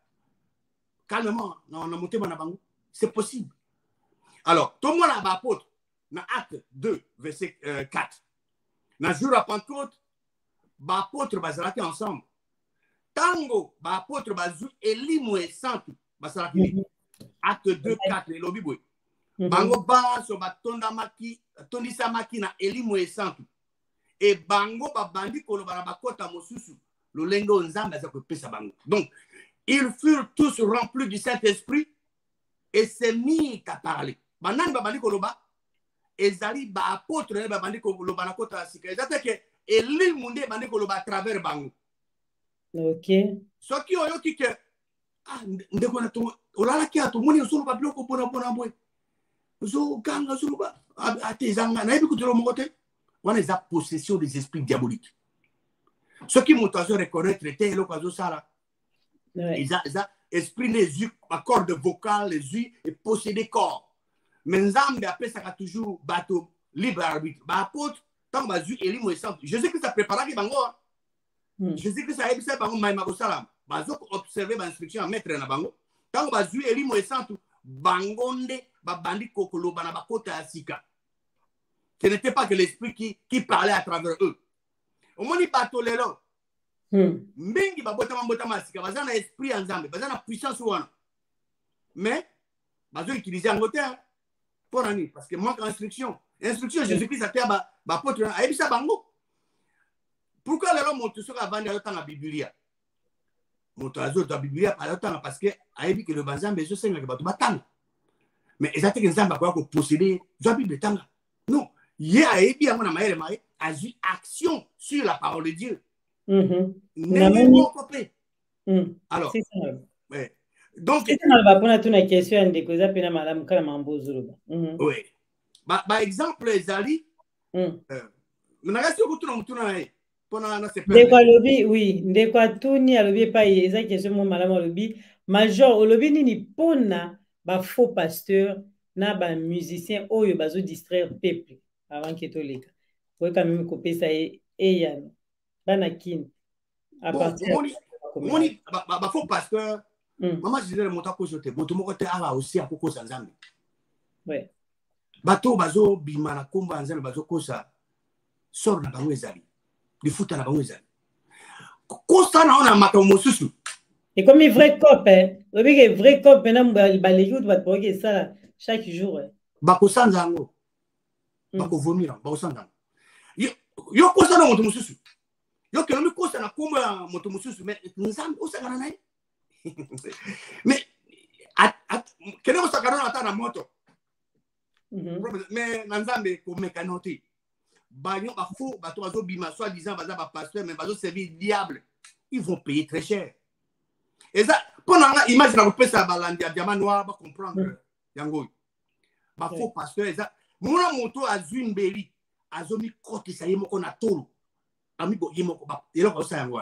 calmement na motema na bango. C'est possible. Alors tout le monde a apôtre dans Acte 2 verset 4. Dans jour à Pentecôte apôtre bazalaki ensemble. Tango apôtre bazu elimu esantu basalaki. Acte 2 4 elobi boy. Bango baso batondamaki tondisamaki na elimu esantu. Et bango babandi koloba na bakota mosusu lolengo nzambe za kopesa bango. Donc ils furent tous remplis du Saint-Esprit et se mit à parler. Banani babandi koloba ezali ba apôtre babandi koloba na kota sika. Ezate ke elimu nde bandi koloba à travers bango.
OK.
Soki oyo kike ndeko na to olala ki ato moni osolo ba biloko pona boy. Zo kanga zuruba atezanga na ebi kutelo mokote wana eza possession des esprits diaboliques. Ceux qui montent à reconnaître tel okazo sala. Eza esprit les yeux corde vocale les yeux et posséder corps. Mais nzambe apesaka toujours bateau libre arbitre. Ba apôtre tant bazu elimu esant. Jésus-Christ a préparé ki bango. Jésus-Christ a ebisa bango maima ko sala. Bazo observer ba instruction mettre na bango. Tant bazu elimu esant bangonde babandi kokoloba na bakota ya sika. Ce n'était pas que l'esprit qui parlait à travers eux. Au moins, bato lelo. Mingi babotama sika bazana esprit ensemble, bazana puissance wana. Mais bazo utiliser en côté pour ani parce que manque instruction. Instruction Jésus-Christ a été ba apôtre a ebisa bango. Pourquoi lelo moto soka vandi a tanga Biblia? Moto azo ta Biblia a tanga parce que a ebi que le bazambe bezo senga ke bato batanga. Mais exactement nzamba kwa ko posséder zo Bible tanga. Non, il a ebi a mona maere mai agi action sur la parole de Dieu. Alors,
c'est ça.
Ouais. Donc,
c'est ça va prendre toute la question de cause pena madame kala mambozolo.
Oui. Ba exemple ezali nagasi okutuna mutuna nae pona na se
ndeko alobi oui ndeko atuni alobi pa eza question mo malamu alobi major olobi nini pona ba faux pasteur na ba musicien oyo bazo distraire peuple avant que toleka pour quand même kopesa eyano bana kin à partir
moni ba faux pasteur maman disait monta ko jote boto moko te ala aussi akoko sanzambe.
Ouais.
Bato bazo bimana komba nzambe bazo kosa sort na bango ezali. Di futa na bango ezali. Kosa na ona mata mosusu.
Et comme vrai cop hein. Lobi que vrai cop na baleki ut bat poke ça chaque jour.
Bako sanzango. Bako vomira, bako sanzango. Yo kosa na moto mosusu. Yo ke no mi kosa na komba moto mosusu mais nzambe osakana naye. Mais kene osakana ata na moto. Mais Nanzambe ko mécanoté. Bagnon ba faux bato bazo bima soit disant baza ba pasteur mais bazo servir diable. Ils vont payer très cher. Et ça pendant la image na kopesa balandi ya diamant noir ba comprendre yango. Ba faux pasteur et ça mona moto azwin beli azomi kote sa yemo kona tolo. Ami bo yemo ko ba yelo ko sa yango.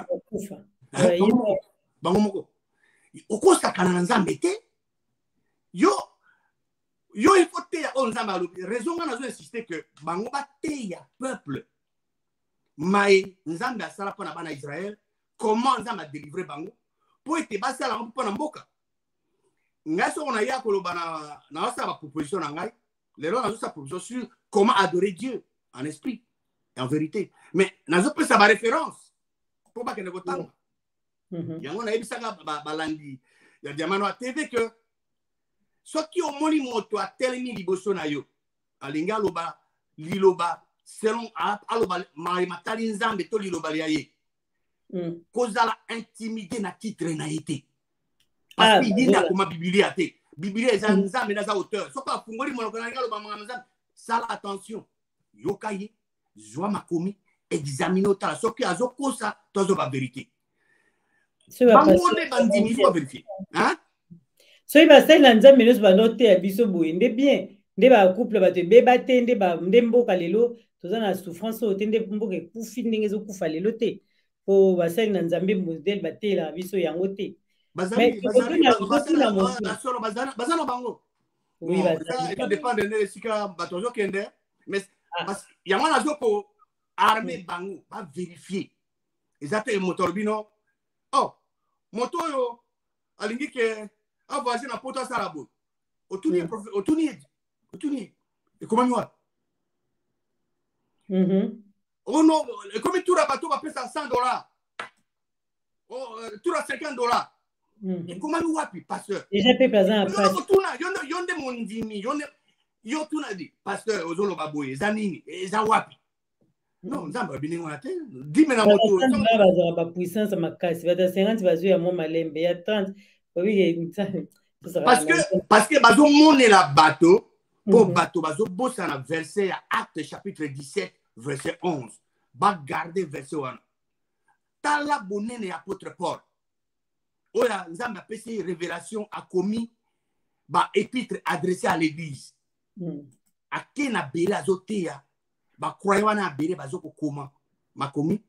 Bango moko. Okosa kana Nzambe te. Yo il faut te ya onzamba lobi raison on a insisté que bango ba te ya peuple mai Nzambe asala pona bana Israël comment Nzambe a délivré bango pour être basala pona mboka ngaso on a ya koloba na asa ba proposition na ngai lelo na sa proposition sur comment adorer Dieu en esprit et en vérité mais nazo pesa ba référence pour ba kene kotanga yango na ebisaka balandi ya diamano a TV que soki omoni moto atelemi liboso na yo alinga loba liloba selon aloba matali nzambe to liloba ya ye kozala intimidé na titre na été parce que yinda comme Biblia te Biblia eza nzambe na za auteur soka afungoli monoko na ngalo ba nzambe sala attention yokaye zwa makomi examiner otala soki azokosa tozo ba vérité bangone bandimi faut vérifier hein
soki basali na nzambe nyonso banote ya biso boye nde bien nde bacouple bato ebeba te nde mboka lelo toza na souffrance oyo te nde mboka ekufi ndenge ezokufa lelo te po basali na nzambe modele batelaka biso yango te
bazana bango ça dépend de l'esika bato ozokende mais yango nazoko armé bango ba vérifier ezate motor bino oh moto oyo alingi ke avoisin na poto asala boye otuni ekomami wapi ono ekomi tura bato bapesa $100 tura $50 ekomami wapi pasteur yonde mondimi yo tuna di pasteur ozoloba boye eza nini eza wapi non nzambe abini ngona te dime na moto
bazala ba puissance makasi bata 50 bazo ya mo malembe ya 30
parce que bazo monela bato po bato bazo bossa na verset ya Acte chapitre 17 verset 11 ba garder verset 1 tala bonene ya apôtre Paul oya nzambe apesi révélation a commis ba épître adressé à l'église akena bere azoteya ba croyant wana bere bazoko koma makomi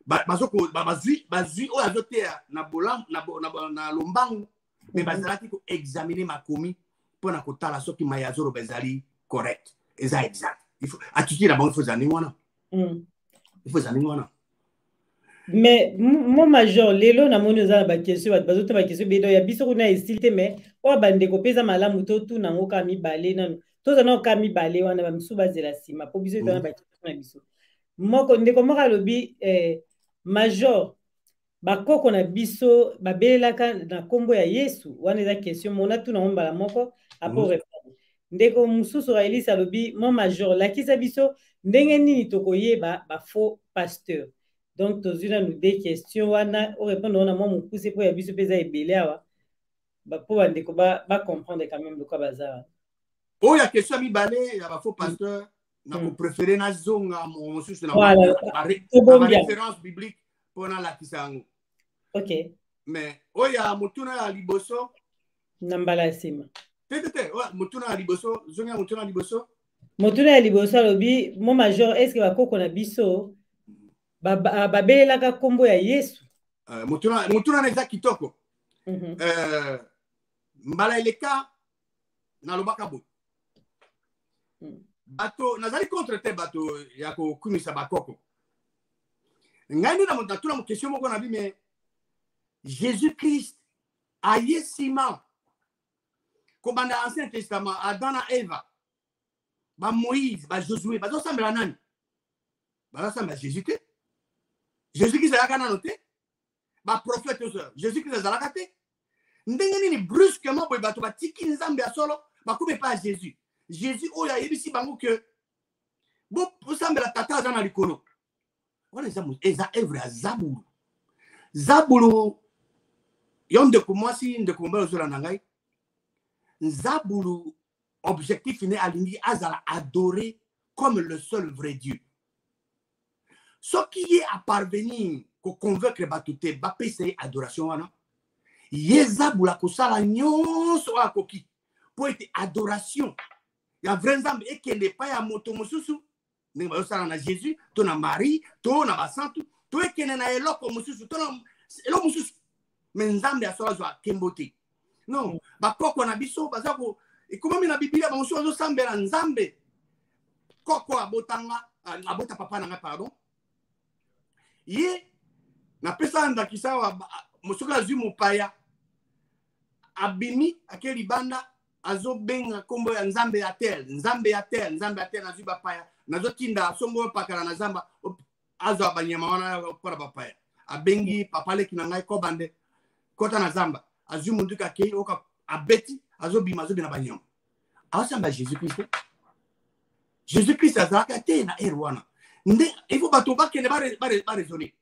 bazoko bazui oya azoteya na bolam na lombangu mais bazalaki ko examiner makomi pona kotala soki mayazoro bezali correct eza exact il faut attirer la bonne chose en wana il faut en wana
mais mon major lelo na moni za ba question bazoto ba question bedo ya biso kuna estilité mais o bande ko pesa malamu to tu na ngoka mibale nanu to za na ka mibale wana ba msu bazela sima po biso tona ba question na biso moko ndeko moka lobi major bakoko na biso babelaka na kombo ya Yesu wana eza question mona tu na mbala moko apo répondre ndeko mususu Elisa lobi mon major lakisa biso ndenge nini tokoyeba ba faux pasteur. Donc, tu as des questions, on répond à mon pouce pour y avoir des ébélés, pour comprendre quand même de quoi bazar.
Oh, il y a question mi balé, il y a faux pasteur, n'a pas préféré na zonga mon sous la référence biblique pour la kisango.
OK.
Mais oh, il y a mutuna liboso.
Nambala sima.
Tete, ouais, mutuna liboso, zonga mutuna liboso.
Mutuna liboso lobi, mon major, est-ce que va kokona biso? Babelaka kombo ya Yesu
mutuna neza kitoko mbala eleka na lobaka bo bato nazali contre te bato ya kokumisa bakoko ngai na tuna mo question moko na bi mais Jésus Christ ayesima kobanda ancien testament Adam na Eva ba Moïse ba Josué ba sambela nani ba sambela Jésus Christ. Jésus-Christ a gagné noté. Ba prophète Jésus-Christ a gagné. Ndenge ni brusquement boy bato ba tiki nzambe ya solo ba kobe pas Jésus. Jésus oya yebisi bango que bo sambela tata za na likolo. Wana eza œuvre ya Zabulu. Zabulu yonde ko mwasi nde ko mbalo zola na ngai. Zabulu objectif ne alingi azala adorer comme le seul vrai Dieu. Ce qui est à parvenir pour convaincre batute ba pese adoration wana yeza bula kosala nyonso akoki pour être adoration ya vrai nzambe ekende pa ya moto mosusu ne ba sala na Jésus to na Marie to na basantu to ekende na eloko mosusu to na eloko mosusu mais nzambe asola zwa kembote non ba poko na biso bazako ekomami na Biblia ba mosusu zo sambela nzambe koko abotanga abota papa na pardon ye na pesa ndakisa wa musuka azu mupaya abimi akeli banda azo benga kombo ya nzambe ya tel azu bapaya nazo tinda songo pakala na zamba azo abanyama wana para bapaya abengi papale kinangai ko bande kota na zamba azu munduka kei oka abeti azo bima azo bina banyama asamba Jésus Christ azaka te na erwana. Il faut pas que ne pas raisonner.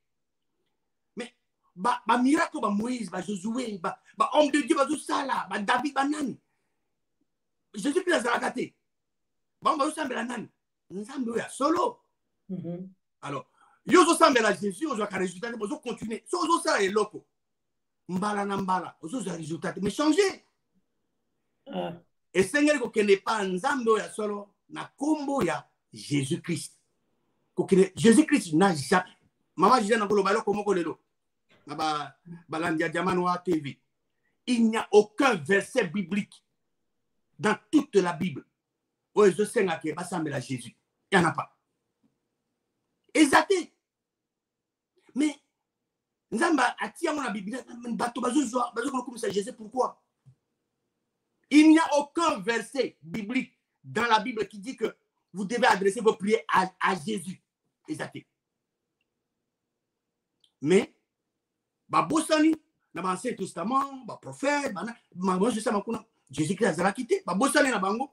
Mais ba miracle ba Moïse, ba Josué, ba homme de Dieu, ba Sala, ba David, ba nani. Jésus-Christ a zalakate. Ba ba sambela nani. Nzambe ya solo. Alors, yo zo sambela Jésus, ozo ka résultat, ozo continuer. So ozo sala e loko. Mbala na mbala, ozo za résultat, mais changer. Et Seigneur ko kende pa nzambe ya solo na kombo ya Jésus-Christ. Ko kende Jésus-Christ n'a jamais. Maman je na koloba loko moko lelo. Na balandia Diamanoir TV. Il n'y a aucun verset biblique dans toute la Bible où je sais que va sambela Jésus. Il n'y en a pas. Exacté. Mais nzamba atia mon Bible bato bazo comme ça Jésus pourquoi? Il n'y a aucun verset biblique dans la Bible qui dit que vous devez adresser vos prières à Jésus. Exacté. Mais Babosani, dans l'Ancien Testament, prophète, Jésus-Christ a zala quitté. Babosani na bango.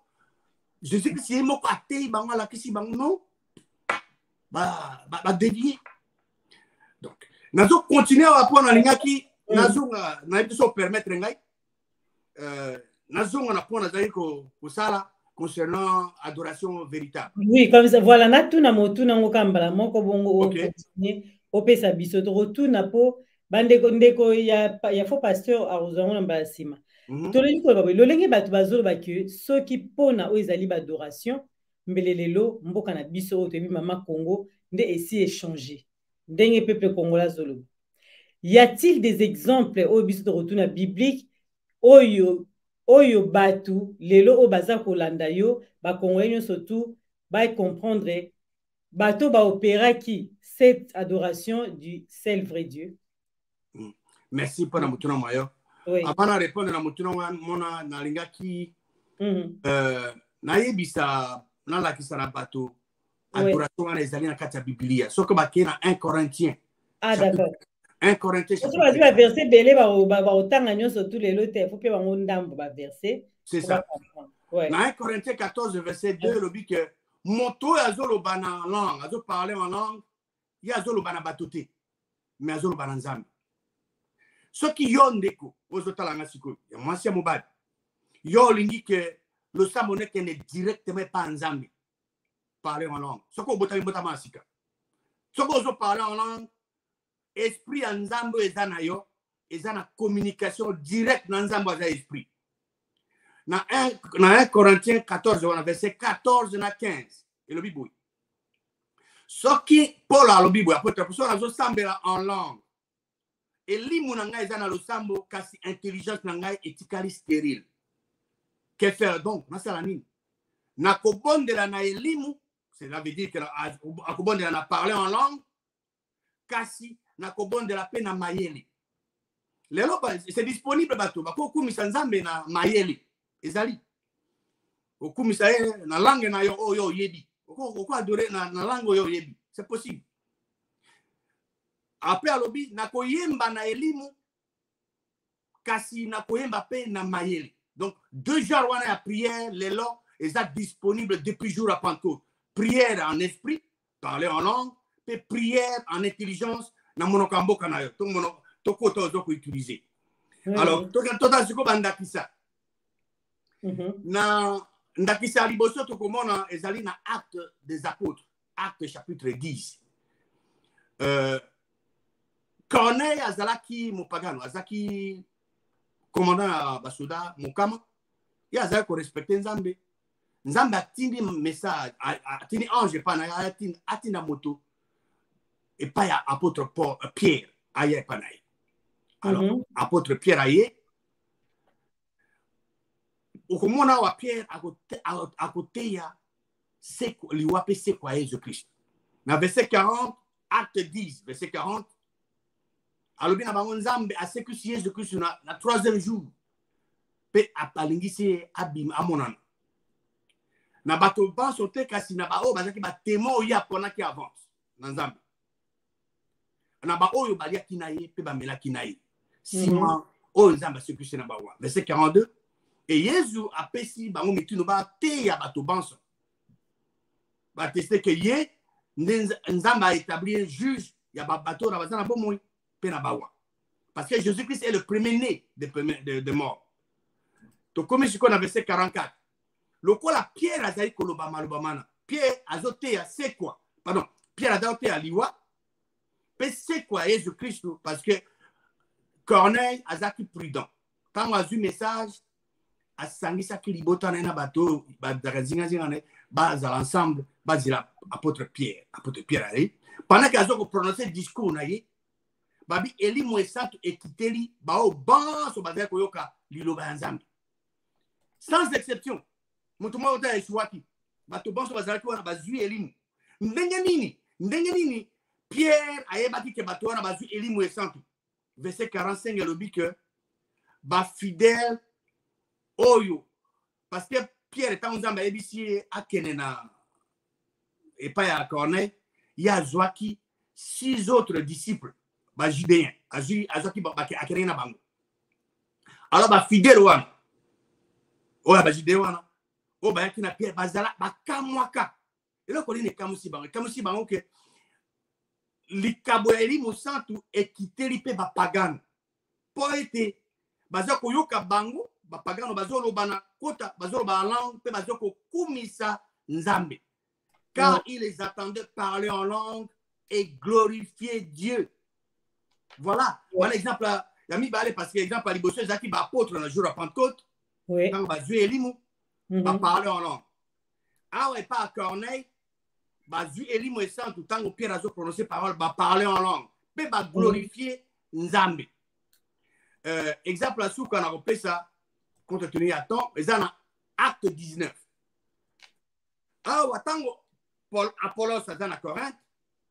Jésus-Christ est moko até bango la kisi bango non. Dévier. Donc, nous continuer à apprendre à l'ingaki, nous allons permettre ngai. Nous allons apprendre à ça concernant adoration véritable.
Oui, comme ça, voilà, na tout na motu na ngokambala moko bongo continuer opesa biso to retourna po bandeko ndeko ya faux pasteur a rozango na basima. Toleli ko ba lolenge batu bazolo ba ke soki pona o ezali ba adoration mbelelelo mboka na biso o tebi mama Congo nde esi échanger. Ndenge peuple congolais zolo. Y a-t-il des exemples au biso de retourna biblique oyo batu lelo o baza kolanda yo ba congolais surtout ba comprendre bato ba opéra qui cette adoration du seul vrai Dieu.
Merci pour la mutuna mayo. Avant de répondre à la mutuna mona na linga ki na yebisa na la kisana bato adoration na ezali na kati ya Biblia. Soko ba ke na 1 Corinthiens.
Ah d'accord.
1 Corinthiens.
Tu vas dire verset belé ba otanga nyonso tous les lots faut pe ba ndambo ba verset.
C'est ça. Ouais. Dans 1 Corinthiens 14 verset 2 le dit que moto azolo bana langue, azo parler en langue, ya azolo bana batoté. Mais azolo bana nzambe. Ce qui yondeko ozotalanga siko, moi c'est mobile. Yo lingi que le samone qui est directement pas nzambe. Parler en langue. Ce ko botami botama sika. Ce ko ozo parler en langue, esprit en nzambe ezana yo, ezana communication directe dans nzambe za esprit. Dans 1 Corinthiens 14, verset 14 à 15. Et le Bible. Ce qui, Paul a le Bible, apôtre, pour ça, sambela en langue. Et limu nanga ezana le sambo, kasi intelligence nanga éthiquement stérile. Que faire donc? Masalanine. Na kobonde la na elimu, cela veut dire que na kobonde la na parler en langue, kasi na kobonde la pe na mayele. Lelo, c'est disponible bateau. Bako kumisa nzambe na mayele. Ezali okumisa na langue na yo oyo yebi oko adorer na langue oyo yebi c'est possible après alobi na koyemba na elimu kasi na koyemba pe na mayele donc 2 jours wana ya prière lelo eza disponible depuis jour à Pentecôte prière en esprit parler en langue pe prière en intelligence na monokambo kana yo to mono to ko to ko utiliser alors to ta siko bandakisa na ndakisa liboso to komona ezali na acte des apôtres acte chapitre 10 Corneille azalaki mopagano azaki commandant ya basoda mokama ya azali ko respecter nzambe atindi message atindi ange pana ya atinda moto et pas ya apôtre Pierre aye pana alors apôtre Pierre aye okomona wa Pierre à côté ya seko liwape seko ya Jésus-Christ. Na verset 40, acte 10, verset 40. Alobi na bango nzambe a seko si Jésus-Christ na 3e jour. Pe apalingisi abim amonana. Na bato banso te kasi na ba o bazaki ba témoin ya pona ki avance na nzambe. Na ba oyo balia kinaye pe ba mela kinaye. Sima o nzambe a seko si na ba wa. Verset 42. Et Jésus a pesi bango mitino ba te ya bato banso. Ba tester que nzamba a établi juge ya ba bato na bazana bomoi pe na bawa. Parce que Jésus-Christ est le premier-né de mort. Donc, comme je connais verset 44. Le quoi la Pierre a zaï kolobama lobamana. Pierre a zoté à c'est quoi? Pardon. Pierre a zoté à liwa. Mais c'est quoi Jésus-Christ? Parce que Corneille a zaki prudent. Quand on a eu message, a sangisa ki libotana na bateau, badazinga zingane, bas à l'ensemble, bas apôtre Pierre allez. Pendant qu'ils ont prononcé le discours naïe, babi eli moesatu ekiteli bao ban so bazai koyoka liloba nzambe. Sans exception. Mutuma ota eswaki. Bato ban so bazai ko na bazui elimu. Ndenge nini Pierre ayebaki ke bato na bazui eli moesatu. Verset 45 il dit que ba fidèle oyo parce que Pierre est en nzambe ebisi akenena et pas à Corneille, il y a Zoaki 6 autres disciples. Ba judéen azaki ba akere na bango alors ba fidèle wana o ba judéen wana o ba yakina Pierre bazala ba kamwaka eloko ni kamusi bango ke likabo eli mosantu ekiteli pe ba pagano po ete bazako yoka bango ba pagano bazolo bana kota bazolo ba langue pe bazoko kumisa nzambe car il les attendait parler en langue et glorifier Dieu. Voilà, voilà l'exemple. Il y a mis parce que l'exemple à l'Ibosé, Zaki va apôtre dans le jour de Pentecôte. Quand on va jouer Elimou, va parler en langue. Ah ouais, pas à Corneille, va jouer Elimou et ça, tout le temps où Pierre a prononcé parole, va parler en langue. Mais va glorifier Nzambe. Exemple à sous qu'on a repris ça, compte tenu à temps, mais dans acte 19. Ah ouais, tant Paul Apollos à dans la Corinthe,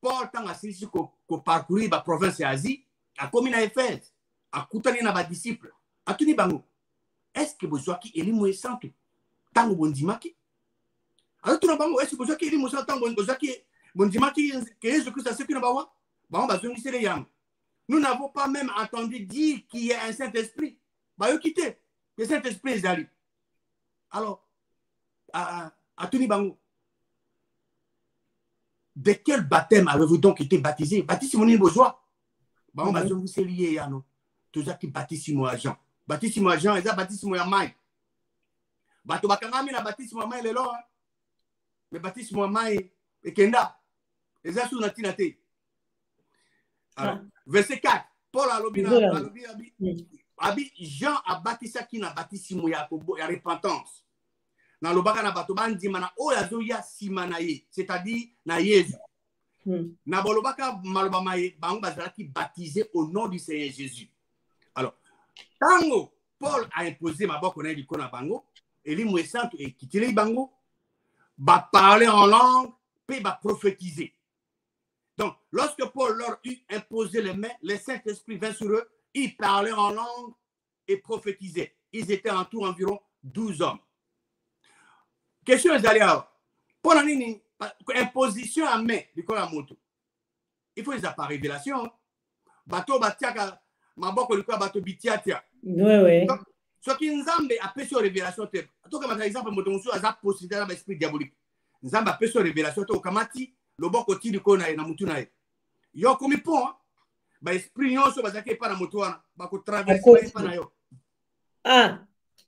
Paul tant à celui qui parcourir la province d'Asie, a commis à Éphèse, a coutani na ba disciple, a tuni bango. Est-ce que vous qui Elimu est santo? Tango bondimaki? Alors tout bango, est-ce que vous qui Elimu santo tango bondimaki que Jésus-Christ a ce qui n'a pas wa? Bah on va se les yam. Nous n'avons pas même entendu dire qu'il y a un Saint-Esprit. Bah yo quitter. Le Saint-Esprit est allé. Alors a tuni bango. De quel baptême avez-vous donc été baptisé? Baptisé mon bourgeois. Bah, on va se vous lier, Yano. Tout ça qui baptissimo à Jean. Baptissimo à Jean, et ça baptissimo à Maï. Bato bakangami na baptissimo à Maï, le loi. Mais baptissimo à Maï, et Kenda. Et ça, sous natinate. Alors, verset 4. Paul a lobi, Jean a baptissé qui n'a baptissimo à repentance. Dans le baka na bato bandi mana o ya zo ya simanaye, c'est-à-dire na Jésus. Na bolobaka maloba maye bango bazalaki baptisé au nom du Seigneur Jésus. Alors, tango Paul a imposé ma boko na likona bango, eli moesantu et kitile bango, ba parler en langue, puis ba prophétiser. Donc, lorsque Paul leur eut imposé les mains, le Saint-Esprit vint sur eux, ils parlaient en langue et prophétisaient. Ils étaient en tout environ 12 hommes. Question est allée pour la ligne imposition à main du corps à moto. Il faut les avoir révélation. Bateau batiaka maboko le corps bateau bitiatia.
Ouais.
Ce qui nzambe a fait sur révélation te. To comme par exemple moto musu aza possédé dans l'esprit diabolique. Nzambe a fait sur révélation to kamati le boko ti du kona na mutu na ye. Yo comme pont ba esprit nyonso bazaki pa na moto wana ba ko traverser pa na yo. Ah.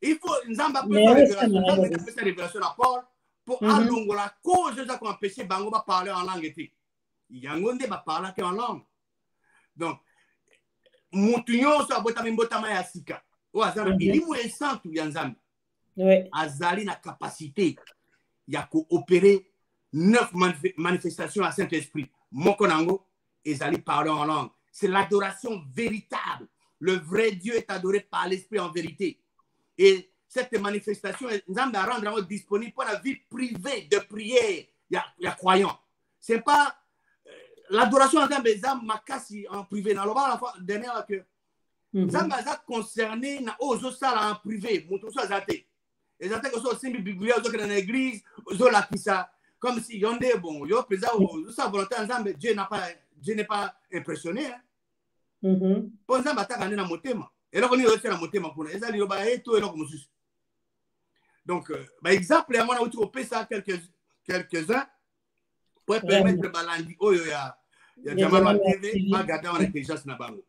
Il faut nzamba faire révélation à Paul pour alongo la cause de ça qu'on empêcher bango va parler en langue et yangonde va parler en langue. Donc mutunyo so abota mimbota ma ya sika o azana elimu esantu ya nzambe azali na capacité ya coopérer 9 manifestations à Saint-Esprit moko nango ezali parler en langue. C'est l'adoration véritable. Le vrai Dieu est adoré par l'Esprit en vérité. Et cette manifestation, nous allons la rendre disponible pour la vie privée de prière. Il y a croyants. Ce n'est pas l'adoration en privé. Dans le bas, la fois dernière, que nous allons concerner aux autres salles en privé. Nous sommes athées. Les athées qui sont aussi bibliques, dans l'église, comme si y en a bon, yo présent sa volonté ensemble, Dieu n'est pas impressionné. Pour nous attaquer dans mon thème. Et là, on est aussi dans mon thème pour nous. Donc, par exemple, on a utilisé ça quelques-uns pour permettre Balandi. Oh, il y a Diamanoir TV, pas garder en intelligence na bango.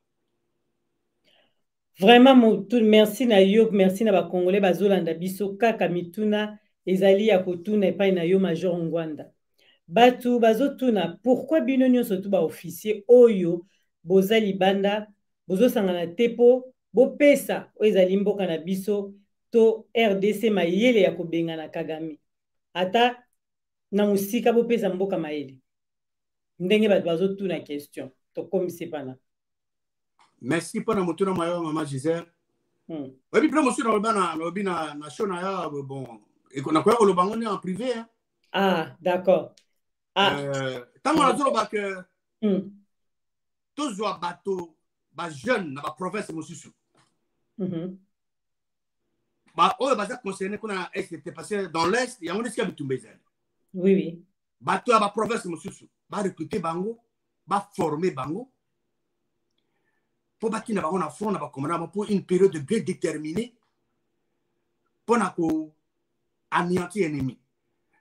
Vraiment, merci na yo, merci na ba Congolais bazolanda biso kaka mituna ezali ya kotuna epai na yo Major Ngwanda. Batu bazotuna pourquoi bino nyonso tu ba officier oyo boza libanda bozosangana te po bopesa oyo ezali mboka na biso to RDC mayele ya kobengana Kagame. Ata na musika bopesa mboka mayele. Ndenge batu bazotuna question. Tokomisi pana.
Merci pour notre tour, maman Gisèle. Oui, puis là, monsieur, na show na ya bon. Et qu'on a quoi le bangon en privé. Hein.
Ah, d'accord.
Ah. Tant qu'on a dit que tous les bateaux, les jeunes, dans la province, monsieur. Bah, oh, bah ça concerne qu'on a été passé dans l'est, il y a un qui a tout besoin.
Oui, oui.
Bateau à la province, monsieur. Bah recruter bango, bah former bango. Pour bâtir na fond na ba pour une période bien déterminée pour anéantir l'ennemi.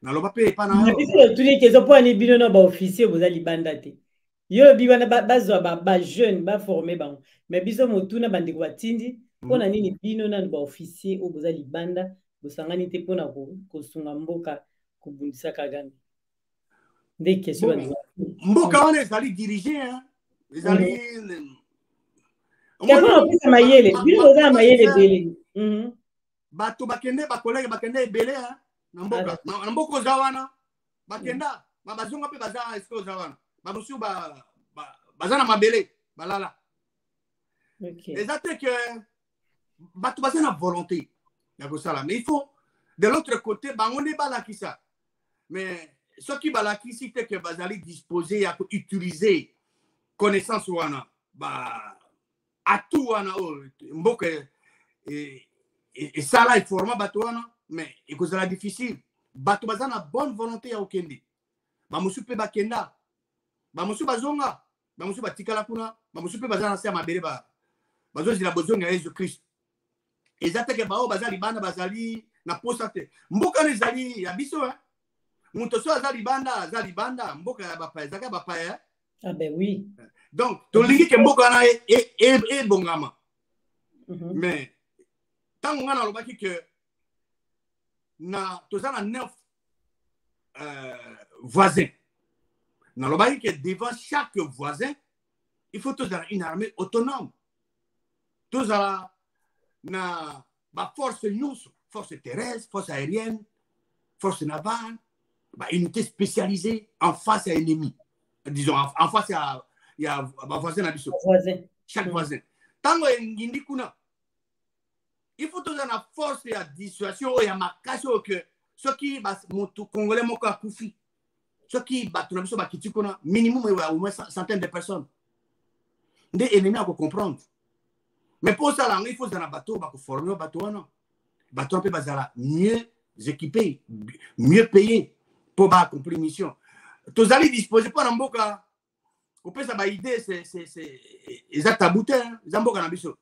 Na lo ba pe pa na yo.
Tous les qui sont pour ani bino na ba officier vous ali bandate. Yo bibana bazwa ba jeune ba former bango. Mais biso motuna bandi kwa tindi pona nini bino na ba officier o bozali banda bosangani te pona ko sunga mboka ko bundisa Kagame. Des questions.
Mboka wana ezali diriger hein. Ezali
Kapona pisa mayele, bino za mayele bele.
Bato bakende ba collègue bakende bele hein. Na mboka zawana bakenda babazonga pe baza esko zawana. Ba musu baza na mabele balala. OK. Exactement que bato baza na volonté. Yako sala mais il faut de l'autre côté bangone balaki ça. Mais ce qui balaki si te que bazali disposer à utiliser connaissance wana ba à tout wana mboka et ça là il forma bato wana mais il cause la difficile bato baza na bonne volonté ya okende ba musu pe bakenda ba musu bazonga ba musu batikala kuna ba musu pe baza na se mabele ba bazo zila bozonga Yesu Christ ezate ke bao bazali bana bazali na posa te mboka ne zali ya biso hein muto so azali banda mboka ya bapa ezaka bapa hein.
Ah ben oui.
Donc to lingi ke mboka na e bongama. Mais tant on a lobaki que na tozana 9 voisins. Na lobaki que devant chaque voisin, il faut tozana une armée autonome. Tozala na ba force nyuso, force terrestre, force aérienne, force navale, ba unité spécialisée en face à ennemi. Disons en face à il y a voisin à chaque voisin. Tant que kuna il faut toujours la force et la dissuasion et la casse que ceux qui sont congolais moka kufi ceux qui battent la biso bakiti kuna minimum au moins centaines de personnes des ennemis à comprendre mais pour ça là il faut un bateau ba former bateau non bateau peut bazala mieux équipé mieux payé pour accomplir mission tous allez disposer pour mboka on peut ça ba idée c'est exact à boutin zamboka na biso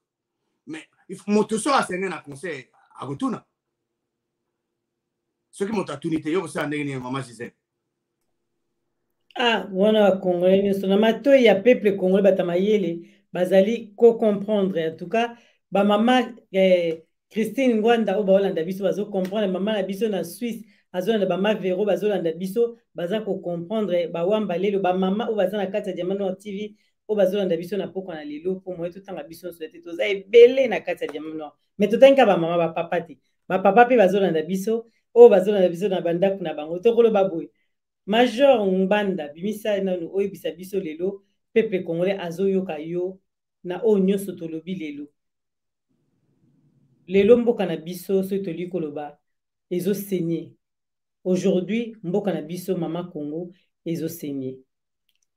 mais il faut monter ça à un conseil à retourner ceux qui montent à tunité yo ça ndenge maman Gisèle
ah wana congolais nyoso na mato ya peuple congolais batamayele bazali ko comprendre en tout cas ba maman Christine Ngwanda o baolanda biso bazo comprendre maman na biso na Suisse azolanda ba mavero bazolanda biso baza ko comprendre ba wamba lelo ba mama o baza na kati ya Diamanoir TV o bazolanda biso na poko na lelo po mo totanga biso so te toza ebele na kati ya Diamanoir mais totanka ba mama ba papa te ba papa pe bazolanda biso o bazolanda biso na bandaku na bango tokolo baboy Major Ngwanda bimisa nanu oyebisa biso lelo peuple congolais azoyoka yo na o nyonso tolobi lelo mboka na biso so toli koloba ezo saigner aujourd'hui mboka na biso mama Congo ezo saigner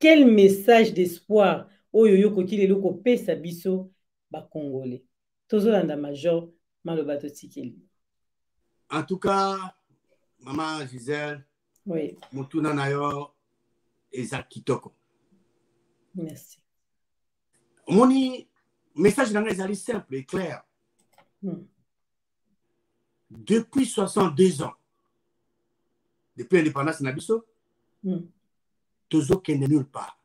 quel message d'espoir oyo yokoki lelo kopesa biso ba congolais tozolanda Major maloba totikeli
en tout cas maman Gisèle
oui
mutuna nayo eza kitoko
merci
moni message nanga ezali simple et clair depuis 62 ans depuis l'indépendance na biso tozokende nulle part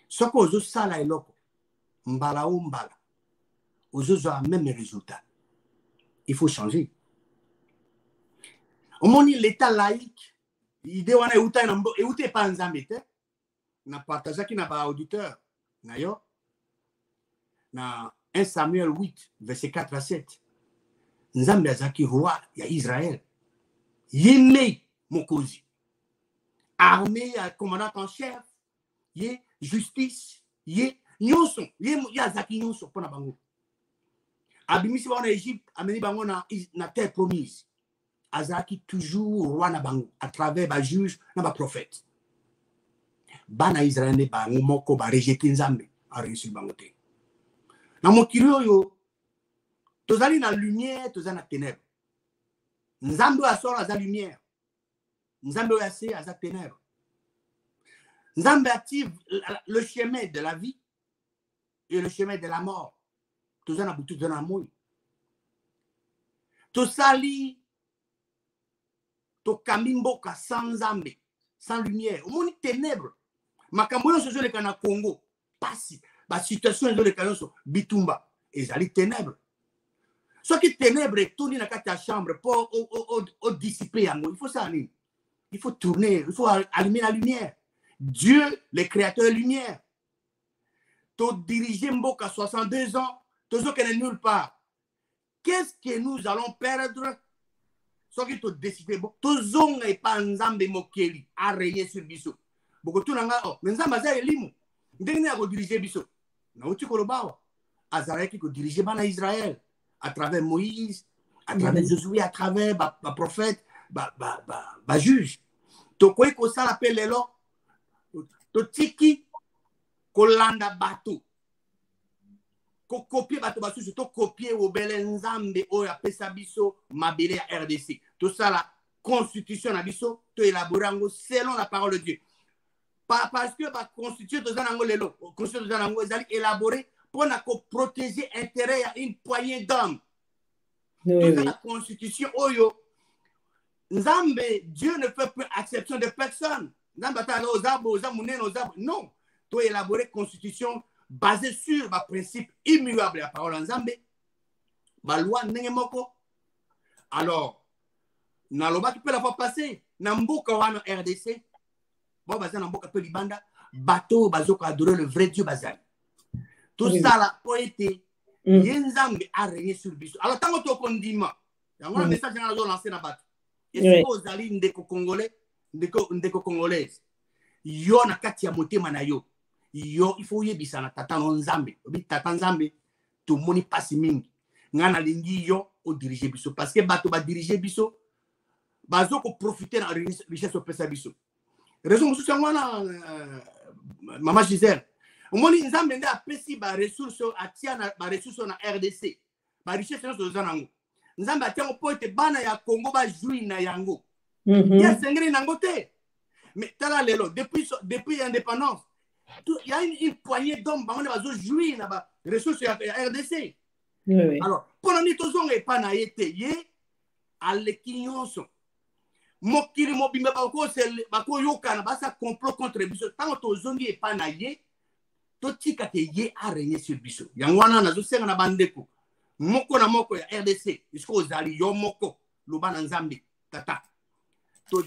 soko ozosala eloko mbala o mbala aux autres ont le même résultat. Il faut changer. Au moins, l'État laïque, l'idée on a écouté pas ensemble, na partagé qui n'a pas auditeur, na 1 Samuel 8, verset 4 à 7. Nzambe azaki roi ya Israël. Yeme mokozi. Armée, commandant en chef, yé justice, yé nyonso, yé yazaki nyonso pona bango. Abimisi ba na Égypte, ameni bango na terre promise. Azaki toujours roi na bango à travers ba juge na ba prophète. Bana Israël ne bango moko ba rejeter Nzambe a réussi bango te. Na mokili oyo tozali na lumière, tozali na ténèbres. Nzambe asora za lumière. Nzambe oyo aza ténèbres. Nzambe active le chemin de la vie et le chemin de la mort. Tozana butu tozana moi. Tosali to kamimboka sans Nzambe, sans lumière. Au moins ténèbres. Makambo yo sozo le kana Congo. Pasi. Ba situation zo le kana so bitumba. Ezali ténèbres. Ce qui est ténèbres est tourné dans ta chambre pour dissiper. Il faut ça. Il faut tourner. Il faut allumer la lumière. Dieu, le créateur de lumière. Tu diriges Mboka 62 ans. Tu n'es nulle part. Qu'est-ce que nous allons perdre? Ce qui te décide. Tu n'es pas Nzambe Mokeli. À rayer sur Bisso. Beaucoup de gens ont dit, Nzambe Aza Elimu. Ndenge a diriger Bisso. Na uti kolobawa. Azara qui dirige Israël. À travers Moïse, à travers Josué, à travers le prophète, le juge. Tu crois que ça l'appelle les lois? Tu tiki kolanda bateau. Tu copies bateau bateau, tu copies au bel Nzambe au apesa biso mabele à RDC. Tout ça la constitution na biso, tu élaborer selon la parole de Dieu. Parce que la constitution de Zanango lelo, constitution de Zanango est élaborée pour protéger l'intérêt à une poignée d'hommes. Toute la constitution, Nzambe, Dieu ne fait plus exception de personne. Non. Tu as élaboré une constitution basée sur le principe immuable de la parole Nzambe. La loi Nengemoko. Alors, Naloba qui peut la faire passer. Namboka wana RDC. Bon, bazan Namboka peut libanda. Bateau, bazo ka adorer le vrai Dieu bazan. Tout ça là, pour être Nzambe a régné sur le biso. Alors, tant que tu as condiment, il y a un message que nous lancé dans le bateau. Et si vous allez ndeko Congolais, ndeko Congolaise, yo na kati ya motema na yo, il faut yebisa na tata Nzambe. Obi tata Nzambe, tout moni pasi mingi. Ngana lingi yo o diriger biso. Parce que bateau ba diriger biso, bazo ko profiter de la richesse au pesa biso. Raison musu sangwana Maman Gisèle. Omoni Nzambe nde apesi ba ressources atia na ba ressources na RDC. Ba richesse na zanango. Nzambe atia po ete bana ya Congo ba joui na yango. Ya sengri nango te. Mais tala lelo depuis l'indépendance, il y a une poignée d'hommes ba bazo joui na ba ressources ya RDC. Alors, pendant ni tozonga e pa na yete ye alekinyonso. Mokili mobimba ba ko yokana ba sa complot contre biso. Tant tozongi e pa na ye totika ke ye a régné sur biso. Yangwana na zo senga na bandeko. Moko na moko ya RDC, isko ozali yo moko lobana Nzambe tata.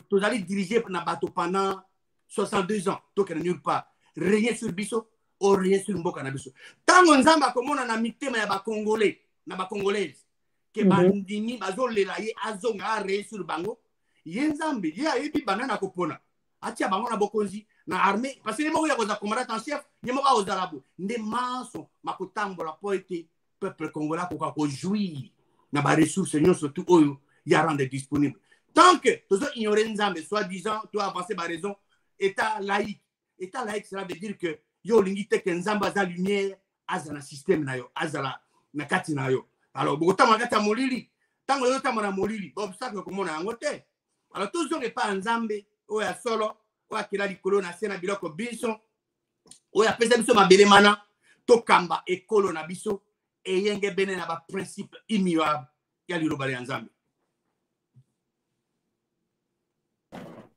Tozali diriger na bateau pendant 62 ans, to kena nulle part. Régner sur biso, o régner sur mboka na biso. Tango Nzambe akomona na mitema ya ba Congolais, na ba Congolaise, ke bandimi bazolela ye azonga a régner sur bango. Ye Nzambe, ye ayebi banana kopona. Atia bango na bokonzi. Na armée parce que les mots ya commandant en chef les mots aux arabes des maçons makotambola po ete peuple congolais ko jouir na ba ressources surtout oyo ya rendre disponible tant que tu ignorer Nzambe soi-disant tu avancer ba raison état laïque cela veut dire que yo lingi te que Nzambe za lumière azana système na yo azala na kati na yo alors bokotama kata molili tango yo tamana molili obstacle ko mona yango te alors toujours que pas Nzambe oya solo oya kila likolo na sena biloko biso oya pesa biso mabele mana to kamba ekolo na biso eyenge bene na ba principe immuable ya liloba ya Nzambe.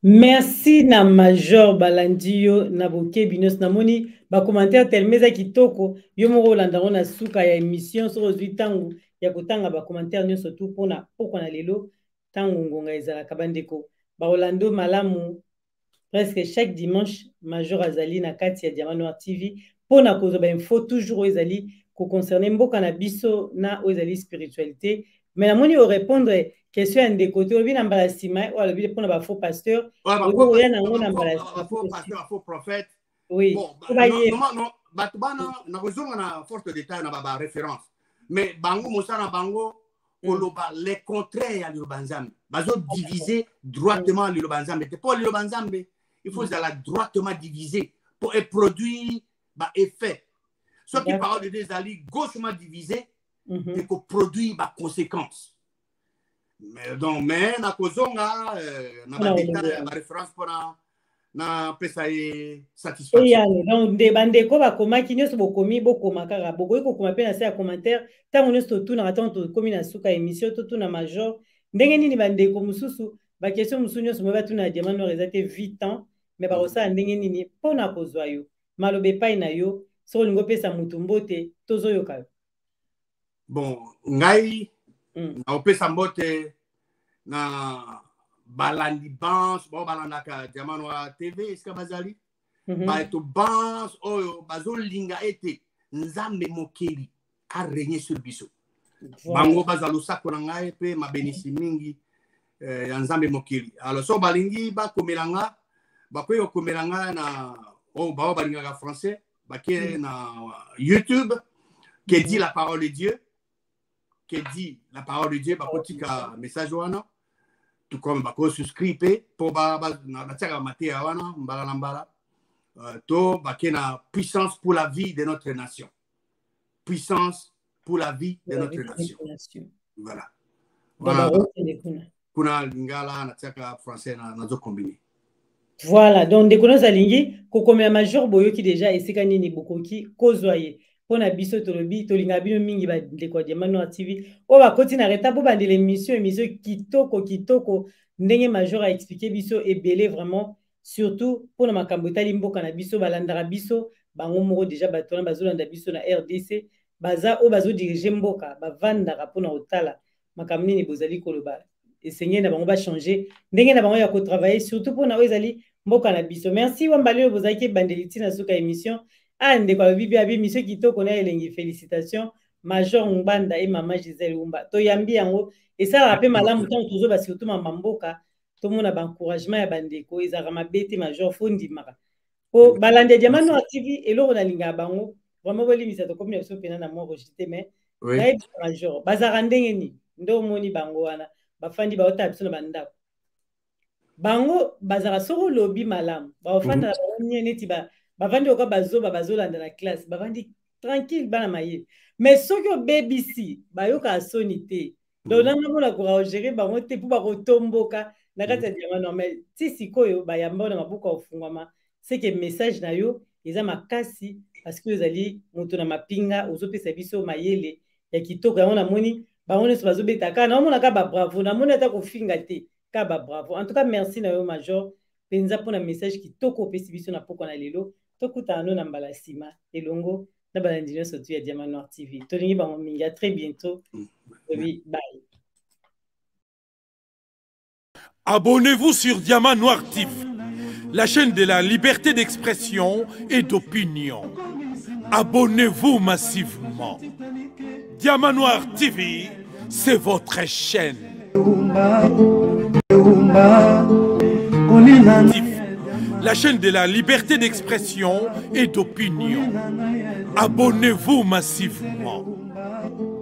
Merci na Major Balandio na boke binos na moni ba commentaire telmeza kitoko yo moko landa na suka ya émission sur 8 tangu ya kotanga ba commentaire nyo surtout pona pokona lelo tangu ngonga ezala kabandeko ba Orlando malamu presque chaque dimanche Major Azali na kati ya Diamant Noir TV pona kozo ba info toujours ezali ko concerner mboka na biso na ezali spiritualité mais la moni au répondre question de côté obi na mbala sima ou alobi pona ba faux pasteur
faux pasteur faux prophète
oui
bon non batubana na kozonga na forte détail na ba référence mais bango mosana bango koloba les contraires ya lilobanzambe bazo diviser droitement lilobanzambe te pour lilobanzambe il faut la droitement diviser pour produire ba effet ce qui parle de des alliés gauchement divisé et qu'on produit ba conséquence. Mais donc mais na kozonga na ba détail ba référence pour na pesa satisfaction.
Donc de bande ko ba koma ki nyoso bokomi bokoma kaka bokoyi ko koma pe na se commentaire tango nyoso tout na attente komi na suka émission tout na Major ndenge nini bande ko mususu ba question mususu nyoso ba tout na Diamant Noir ezate 8 ans mais ba rosa ndenge nini pona kozwa yo malobe pai na yo so lingo pesa mutu mbote tozo yoka.
Bon ngai na opesa mbote na balandi bans bon balandaka Diamant Noir TV eska bazali ba to bans oyo bazolinga ete nzambe mokeli a régner sur biso bango bazalo sako na ngai pe mabenisi mingi ya nzambe mokeli alors so balingi ba komelanga ba koyo komelanga na ba balingaka français ba ke na YouTube qui dit la parole de Dieu qui dit la parole de Dieu ba kotika message wana tout comme bako souscrire pour na tiaka matéria wana mbala na mbala to bakena puissance pour la vie de notre nation, puissance pour la vie de notre nation. Voilà kuna lingala na tiaka français na zo combiner.
Voilà donc de kono zalingi ko komela Major boyo ki déjà esika nini bokoki kozwaye pona biso tolobi tolinga bino mingi ba ndeko Diamant Noir TV o ba koti na reta bo bandele émission kitoko ndenge Major a expliqué biso ebele vraiment surtout pona makambo tali mboka na biso balandara biso bango moko déjà batona bazolanda biso na RDC baza o bazo diriger mboka bavandaka pona otala makambo nini bozali koloba essayer na bango ba changer ndenge na bango ya ko travailler surtout pona ezali mboka na biso. Merci wambale bozaki bandeliti na suka émission ande kwa bibi abi monsieur kitoko na elengi félicitations Major Mbanda et maman Gisèle Umba to yambi yango et ça rappelle malamu tant toujours ba surtout mama mboka to mona ba encouragement ya bandeko ezaka mabete Major fondi maka ko balande Diamant Noir TV eloko na linga bango vraiment bolimisa to comme so pena na mo rejeté mais na Major bazaka ndenge ni ndo moni bango wana bafandi ba ota biso na bandako bango bazaka soko lobby malamu ba ofanda na bango neti ba bavandi oka bazolanda na classe bavandi tranquille bana maye mais soki BBC bayoka soni te donc nanga mona ko gérer bango te pour ba kotomboka na kati ya Diamant Noir mais ti sikoyo bayamba na mabuka ofungwama c'est que message na yo eza makasi parce que ezali moto na mapinga ozopesa biso mayele ya kitoko yango na moni bango nyonso bazobetaka na omona ka ba bravo na moni ata kofinga te ka ba bravo en tout cas merci na yo Major penza pona message kitoko opesi biso na poko na lelo tokutana na mbala sima elongo na balandi nyonso tu ya Diamant Noir TV tolingi bango mingi à très bientôt. Oui, bye.
Abonnez-vous sur Diamant Noir TV, la chaîne de la liberté d'expression et d'opinion. Abonnez-vous massivement. Diamant Noir TV, c'est votre chaîne. La chaîne de la liberté d'expression et d'opinion. Abonnez-vous massivement.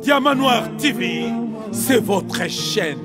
Diamant Noir TV, c'est votre chaîne.